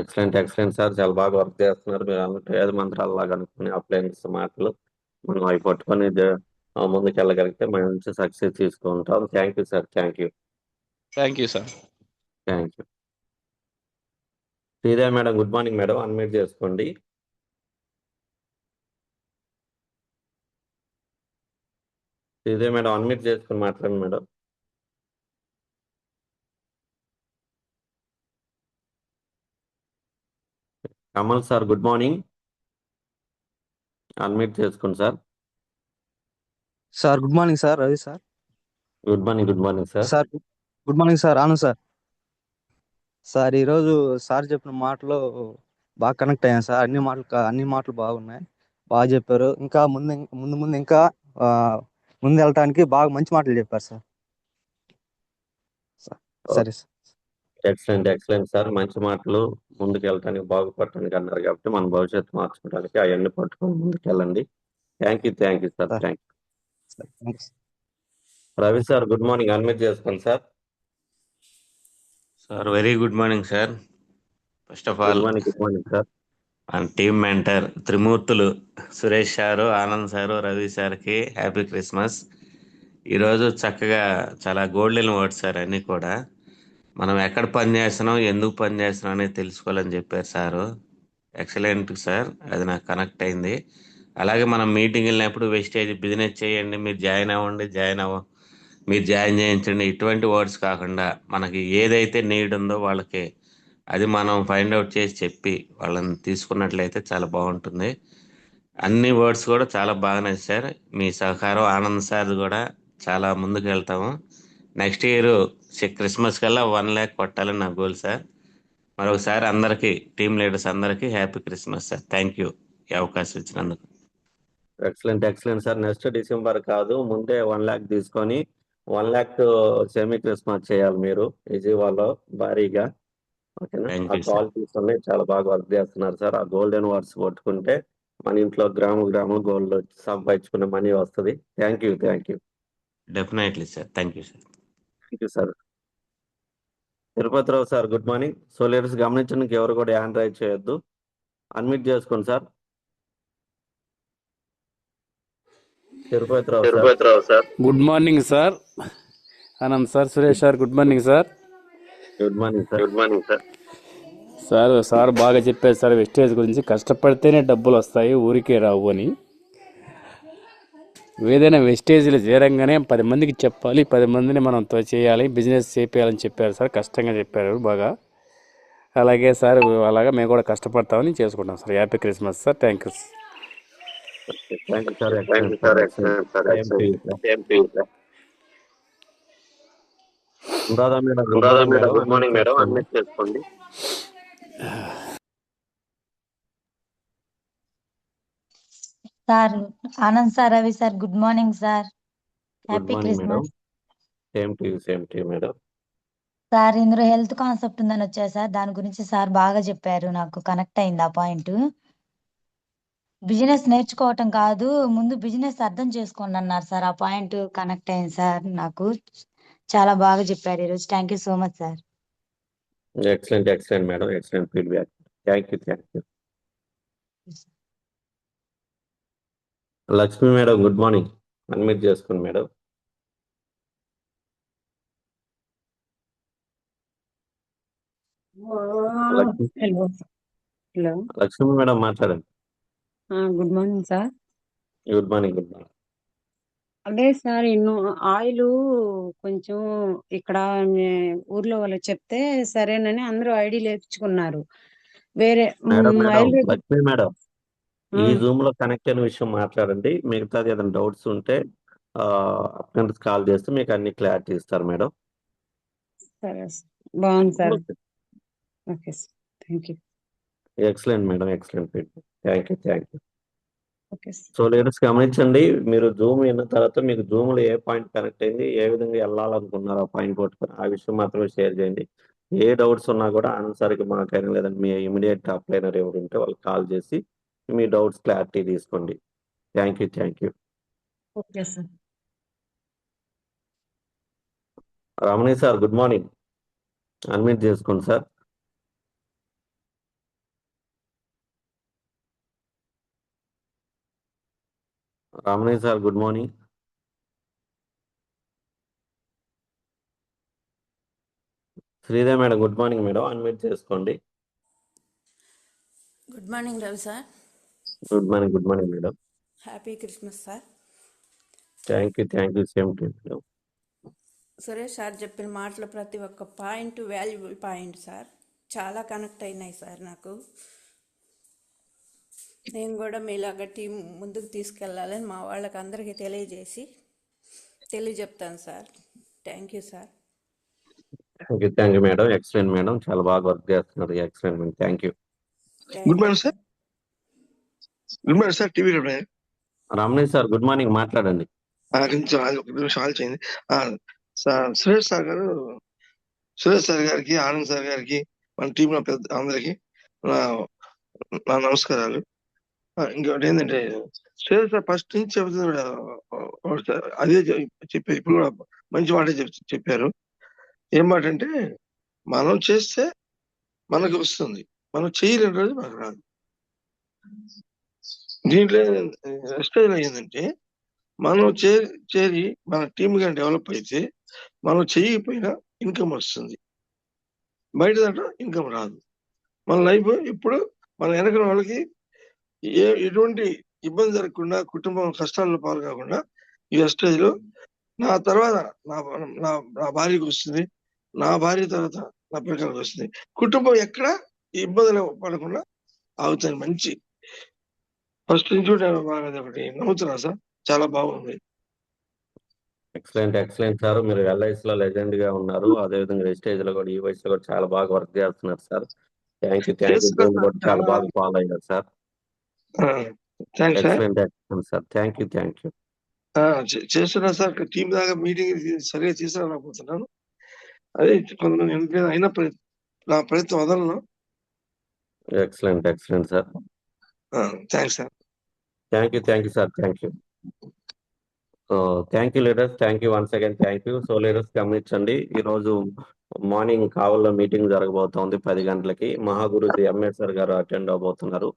ఎక్సలెంట్ సార్, చాలా బాగా వర్క్ చేస్తున్నారు. మీరు అన్నట్టు వేద మంత్రాలలాగా అనుకుని అప్లయన్స్ మాటలు మనం అవి పట్టుకొని ముందుకు వెళ్ళగలిగితే మంచి సక్సెస్ తీసుకుంటాం. Thank you sir, thank you. Thank you sir. Thank you. Sridevi madam, good morning madam, unmute చేసుకోండి. శ్రీదేవి మేడం, అన్మ్యూట్ చేసుకొని మాట్లాడండి madam. Kamal sir, good morning, unmute చేసుకోండి sir. Sir good morning sir, Ravi sir. Good morning sir. Sir good morning sir, Anand sir. Sir ఈరోజు sir చెప్పిన మాటలు బాగా connect అయ్యాను sir. అన్ని మాటలు బాగున్నాయి, బాగా చెప్పారు. ఇంకా ముందు ఇంకా ముందు వెళ్ళటానికి బాగా మంచి మాటలు చెప్పారు సార్. సరే సార్. ఎక్సలెంట్ సార్, మంచి మాటలు ముందుకు వెళ్ళటానికి, బాగుపడటానికి అన్నారు కాబట్టి మన భవిష్యత్తు మార్చుకోవడానికి అవన్నీ పట్టుకొని ముందుకు వెళ్ళండి. Thank you sir, thank you. Ravi sir, good morning, unmute చేసుకోండి sir. Sir very good morning sir. First of all good morning sir. Team mentor Trimurthulu Suresh sir, Anand sir, Ravi సార్కి హ్యాపీ క్రిస్మస్. ఈరోజు చక్కగా చాలా గోల్డెన్ వర్డ్స్ సార్. అన్నీ కూడా మనం ఎక్కడ పని చేస్తున్నాం, ఎందుకు పని చేస్తున్నాం అనేది తెలుసుకోవాలని చెప్పారు సారు. ఎక్సలెంట్ సార్, అది నాకు కనెక్ట్ అయింది. అలాగే మనం మీటింగ్ వెళ్ళినప్పుడు వెస్టేజ్ బిజినెస్ చేయండి, మీరు జాయిన్ అవ్వండి, మీరు జాయిన్ చేయించండి, ఇటువంటి వర్డ్స్ కాకుండా మనకి ఏదైతే నీడ్ ఉందో వాళ్ళకి అది మనం ఫైండ్ అవుట్ చేసి చెప్పి వాళ్ళని తీసుకున్నట్లయితే చాలా బాగుంటుంది. అన్ని వర్డ్స్ కూడా చాలా బాగా నచ్చారు. మీ సహకారం ఆనంద్ సార్ కూడా చాలా ముందుకు వెళ్తాము. నెక్స్ట్ ఇయర్ క్రిస్మస్ కల్లా 1 lakh కొట్టాలని నా గోల్ సార్. మరొకసారి అందరికీ, టీమ్ లీడర్స్ అందరికీ happy Christmas sir. Thank you ఈ అవకాశం ఇచ్చినందుకు. Excellent sir. నెక్స్ట్ డిసెంబర్ కాదు, ముందే 1 lakh తీసుకొని 1 lakh సెమీ క్రిస్మస్ చేయాలి మీరు విజయవాడలో భారీగా. ఓకేనా? ఆ క్వాలిటీస్ ఉన్నాయి, చాలా బాగా వర్క్ చేస్తున్నారు సార్. ఆ గోల్డెన్ వర్డ్స్ కొట్టుకుంటే మన ఇంట్లో గ్రాము గోల్డ్ సంపాదించుకునే మనీ వస్తుంది. Thank you. Definitely sir. Thank you sir. Tirupati Rao sir, good morning. So leaders గమనించడానికి ఎవరు కూడా హ్యాండ్ రైజ్ చేయొద్దు, అన్మ్యూట్ చేసుకోండి sir. Tirupati Rao sir. Good morning sir, Anand sir, Suresh sir, good morning sir. Good morning sir. Sir బాగా చెప్పారు sir wastage గురించి. కష్టపడితేనే డబ్బులు వస్తాయి, ఊరికే రావు అని. ఏదైనా వెస్టేజ్లు చేరంగానే 10 మందికి చెప్పాలి, 10 మందిని మనం చేయాలి, బిజినెస్ చేయాలని చెప్పారు సార్. కష్టంగా చెప్పారు బాగా. అలాగే సార్, అలాగా మేము కూడా కష్టపడతామని చేసుకుంటాం sir. Happy Christmas sir. Thank you sir. Good morning madam, unmute చేసుకోండి. Sir Anand sir, Ravi sir, good morning sir. Happy Christmas. Same to you madam. Sir ఇందులో హెల్త్ కాన్సెప్ట్ ఉందని వచ్చారు సార్, దాని గురించి సార్ బాగా చెప్పారు. నాకు కనెక్ట్ అయింది ఆ పాయింట్. బిజినెస్ నేర్చుకోవటం కాదు, ముందు బిజినెస్ అర్థం చేసుకోండి అన్నారు సార్. ఆ పాయింట్ కనెక్ట్ అయింది సార్ నాకు. చాలా బాగా చెప్పారు ఈరోజు. Thank you so much sir. Excellent madam, excellent feedback. Thank you. Lakshmi madam good morning. Unmute చేసుకోండి madam. Lakshmi hello hello Lakshmi madam మాట్లాడండి. Good morning sir. Good morning. Good morning. అదే సార్ ఆయిల్ కొంచెం ఇక్కడ ఊర్లో వాళ్ళు చెప్తే సరేనని అందరూ ఐడీలు వేపించుకున్నారు. వేరే madam madam oil Lakshmi madam ఈ జూమ్ లో కనెక్ట్ అయిన విషయం మాట్లాడండి. మిగతాది ఏదైనా డౌట్స్ ఉంటే అటెండర్స్ కాల్ చేస్తే మీకు అన్ని క్లారిటీ ఇస్తారు మేడం. సరే సార్. బాగుంది sir. Okay sir. Thank you. Excellent madam. Excellent feedback. Thank you. Okay sir. So leaders గమనించండి, మీరు జూమ్ విన్న తర్వాత మీకు జూమ్ లో ఏ పాయింట్ కనెక్ట్ అయింది, ఏ విధంగా వెళ్ళాలనుకున్నారు ఆ పాయింట్ పట్టుకొని ఆ విషయం మాత్రమే షేర్ చేయండి. ఏ డౌట్స్ ఉన్నా కూడా ఆన్సర్కి మాకైనా లేదంటే మీ ఇమీడియట్ అప్లైనర్ ఎవరు ఉంటే వాళ్ళకి కాల్ చేసి మీ డౌట్స్ క్లారిటీ తీసుకోండి. Thank you. Okay sir. Ramani sir good morning. Unmute చేసుకోండి sir. Ramani sir good morning. Sridevi madam good morning madam. Unmute చేసుకోండి. Good morning Ravi sir. Good morning madam. Happy Christmas sir. Thank you. Same to madam. Suresh sir చెప్పిన మాటలు ప్రతి ఒక్క point valuable point sir. చాలా connect అయినాయి sir నాకు. నేను కూడా మీలాగా టీం ముందుకు తీసుకెళ్ళాలని మా వాళ్ళకి అందరికీ తెలియజెప్తాను sir. Thank you sir. Thank you madam. Excellent madam. చాలా బాగా వర్క్ చేస్తున్నారు. Excellent madam. Thank you. Good morning sir. Good morning sir. TV Ramani sir good morning. మాట్లాడండి. కొంచెం ఒక నిమిషం ఆలోచించింది. సురేష్ సార్ గారికి, ఆనంద్ సార్ గారికి, మన టీంలో పెద్ద అందరికి నా నమస్కారాలు. ఇంకోటి ఏంటంటే సురేష్ సార్ ఫస్ట్ నుంచి చెబుతుంది కూడా అదే చెప్పారు. ఇప్పుడు కూడా మంచి మాట చెప్పారు. ఏం మాట అంటే మనం చేస్తే మనకు వస్తుంది, మనం చేయలేని రోజు మనకు రాదు. దీంట్లో ఎక్స్ప్లెయిన్ అయ్యిందంటే మనం చేరి మన టీమ్ గా డెవలప్ అయితే మనం చేయకపోయినా ఇన్కమ్ వస్తుంది, బయట దాంట్లో ఇన్కమ్ రాదు. మన లైఫ్ ఇప్పుడు మన వెనక వాళ్ళకి ఎటువంటి ఇబ్బంది జరగకుండా, కుటుంబం కష్టాల్లో పాలు కాకుండా ఈ స్టేజ్ లో నా తర్వాత నా భార్యకు వస్తుంది, నా భార్య తర్వాత నా పిల్లలకు వస్తుంది. కుటుంబం ఎక్కడ ఇబ్బందులు పడకుండా ఆగుతాయి. మంచి ఫస్ట్ నుంచి ఒకటి నమ్ముతున్నా సార్. చాలా బాగుంది. Excellent sir. మీరు LIC లో లెజెండ్ గా ఉన్నారు. అదేవిధంగా స్టేజ్ లో కూడా ఈ వయసులో కూడా చాలా బాగా వర్క్ చేస్తున్నారు సార్. Thank you. కూడా చాలా బాగా ఫాలో అయ్యారు sir. Excellent sir. Thank you. చేస్తున్నా సార్. టీం దాకా మీటింగ్ సరిగా తీసుకురాకపోతున్నాను. అదే కొంతమంది అయినా నా ప్రయత్నం వదలను. Excellent sir. Thanks sir. Thank you sir. So thank you leaders. Once again thank you. So leaders గమనించండి, ఈరోజు మార్నింగ్ కావల్లో మీటింగ్ జరగబోతోంది 10 గంటలకి. మహాగురుజీ MS సార్ గారు అటెండ్ అవబోతున్నారు.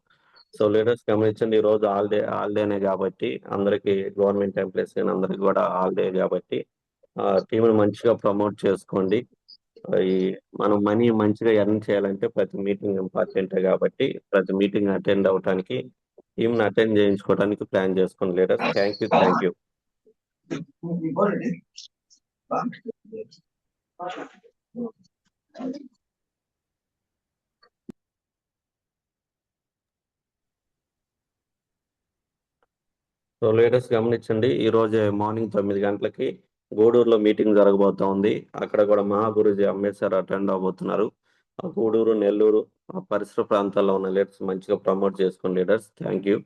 సో లీడర్స్ గమనించండి, ఈ రోజు హాలిడేనే కాబట్టి అందరికి గవర్నమెంట్ ఎంప్లాయీస్ అందరికి కూడా హాలిడే కాబట్టి టీంను మంచిగా ప్రమోట్ చేసుకోండి. మనం మనీ మంచిగా ఎర్న్ చేయాలంటే ప్రతి మీటింగ్ ఇంపార్టెంటే కాబట్టి ప్రతి మీటింగ్ అటెండ్ అవడానికి, టీంని అటెండ్ చేయించుకోవడానికి ప్లాన్ చేసుకోండి leaders. Thank you. So leaders గమనించండి, ఈ రోజు మార్నింగ్ 9 గంటలకి గూడూరులో మీటింగ్ జరగబోతోంది. అక్కడ కూడా మహాగురుజీ MS సార్ అటెండ్ అవబోతున్నారు. గూడూరు, నెల్లూరు ఆ పరిసర ప్రాంతాల్లో ఉన్న లీడర్స్ మంచిగా ప్రమోట్ చేసుకోండి leaders. Thank you.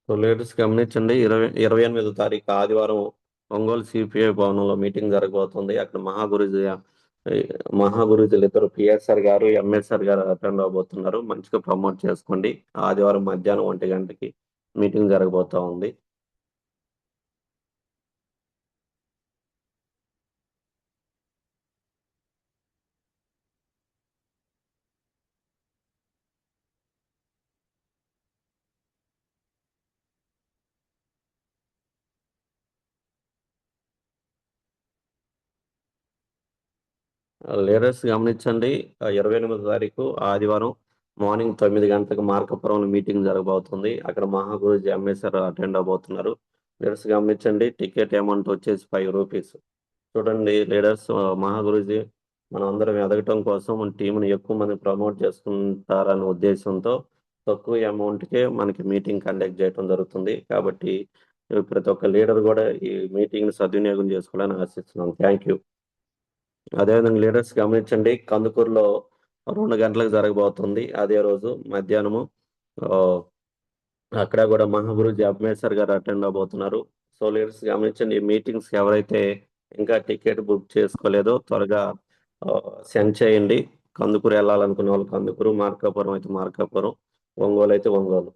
So latest గమనించండి 28వ తారీఖు ఆదివారం ఒంగోలు సిపిఐ భవనంలో మీటింగ్ జరగబోతుంది. అక్కడ మహాగురుజులు ఇద్దరు పిఎస్ఆర్ గారు ఎంఎస్ఆర్ గారు అటెండ్ అవబోతున్నారు. మంచిగా ప్రమోట్ చేసుకోండి. ఆదివారం మధ్యాహ్నం 1 గంటకి మీటింగ్ జరగబోతా ఉంది. లీడర్స్ గమనించండి 28వ తారీఖు ఆదివారం మార్నింగ్ 9 గంటలకు మార్కపురంలో మీటింగ్ జరగబోతుంది. అక్కడ మహాగురుజీ ఎంఎస్ఆర్ అటెండ్ అవబోతున్నారు. లీడర్స్ గమనించండి టికెట్ అమౌంట్ వచ్చేసి 5 రూపీస్. చూడండి లీడర్స్, మహాగురుజీ మనం అందరం ఎదగటం కోసం మన టీంని ఎక్కువ మంది ప్రమోట్ చేసుకుంటారనే ఉద్దేశంతో తక్కువ అమౌంట్కే మనకి మీటింగ్ కండక్ట్ చేయడం జరుగుతుంది. కాబట్టి ప్రతి ఒక్క లీడర్ కూడా ఈ మీటింగ్ని సద్వినియోగం చేసుకోవాలని ఆశిస్తున్నాను. Thank you. అదేవిధంగా లీడర్స్ గమనించండి కందుకూరులో 2 గంటలకు జరగబోతుంది. అదే రోజు మధ్యాహ్నము అక్కడ కూడా మహాగురుజీ అబ్మేశ్వర్ గారు అటెండ్ అవబోతున్నారు. సో లీడర్స్ గమనించండి ఈ మీటింగ్స్ ఎవరైతే ఇంకా టికెట్ బుక్ చేసుకోలేదో త్వరగా సెండ్ చేయండి. కందుకూరు వెళ్ళాలనుకున్న వాళ్ళు కందుకూరు, మార్కాపురం అయితే మార్కాపురం, ఒంగోలు అయితే ఒంగోలు.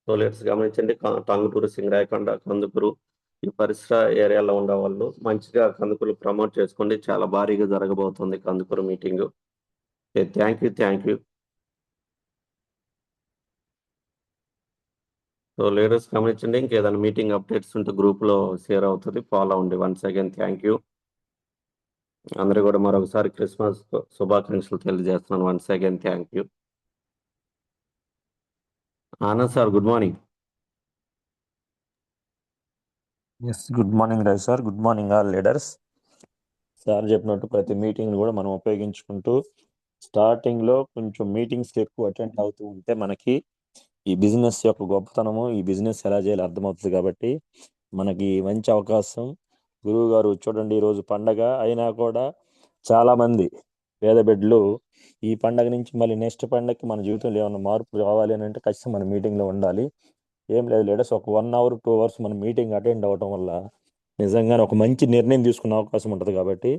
సో లీడర్స్ గమనించండి టంగుటూరు, సింగరాయకొండ, కందుకూరు ఈ పరిసర ఏరియాలో ఉండే వాళ్ళు మంచిగా కందుకూరు ప్రమోట్ చేసుకోండి. చాలా భారీగా జరగబోతుంది Kandukur meeting. Thank you. So leaders గమనించండి ఇంకేదైనా మీటింగ్ అప్డేట్స్ ఉంటే గ్రూప్లో షేర్ అవుతుంది, ఫాలో అవ్వండి. Once again thank you. అందరూ కూడా మరొకసారి క్రిస్మస్ శుభాకాంక్షలు తెలియజేస్తున్నాను. Once again thank you. Anand sir good morning. Yes, good morning Raju sir. Good morning all leaders. Sir చెప్పినట్టు ప్రతి మీటింగ్ కూడా మనం ఉపయోగించుకుంటూ స్టార్టింగ్లో కొంచెం మీటింగ్స్కి ఎక్కువ అటెండ్ అవుతూ ఉంటే మనకి ఈ బిజినెస్ యొక్క గొప్పతనము, ఈ బిజినెస్ ఎలా చేయాలో అర్థమవుతుంది. కాబట్టి మనకి మంచి అవకాశం. గురువు గారు చూడండి ఈరోజు పండగ అయినా కూడా చాలామంది పేద బిడ్డలు ఈ పండగ నుంచి మళ్ళీ నెక్స్ట్ పండగకి మన జీవితంలో ఏమైనా మార్పు రావాలి అని అంటే ఖచ్చితంగా మన మీటింగ్లో ఉండాలి. ఏం లేదు లీడర్స్, ఒక 1 hour 2 hours మన మీటింగ్ అటెండ్ అవ్వటం వల్ల నిజంగానే ఒక మంచి నిర్ణయం తీసుకునే అవకాశం ఉంటుంది. కాబట్టి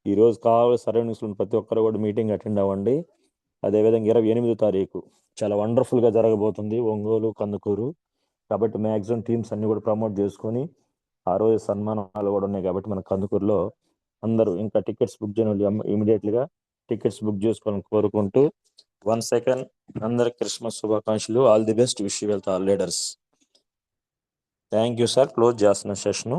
ఈరోజు కావాలి సరౌండింగ్స్లో ప్రతి ఒక్కరు కూడా మీటింగ్ అటెండ్ అవ్వండి. అదేవిధంగా 28వ తారీఖు చాలా వండర్ఫుల్గా జరగబోతుంది ఒంగోలు, కందుకూరు. కాబట్టి మ్యాక్సిమం టీమ్స్ అన్ని కూడా ప్రమోట్ చేసుకొని ఆ రోజు సన్మానాలు కూడా ఉన్నాయి. కాబట్టి మన కందుకూరులో అందరూ ఇంకా టికెట్స్ బుక్ చేయడం ఇమీడియట్గా టికెట్స్ బుక్ చేసుకోవాలని కోరుకుంటూ 1 second అందరికి క్రిస్మస్ శుభాకాంక్షలు. All the best. Wish you well all leaders. Thank you sir. Close చేస్తున్న సెషను.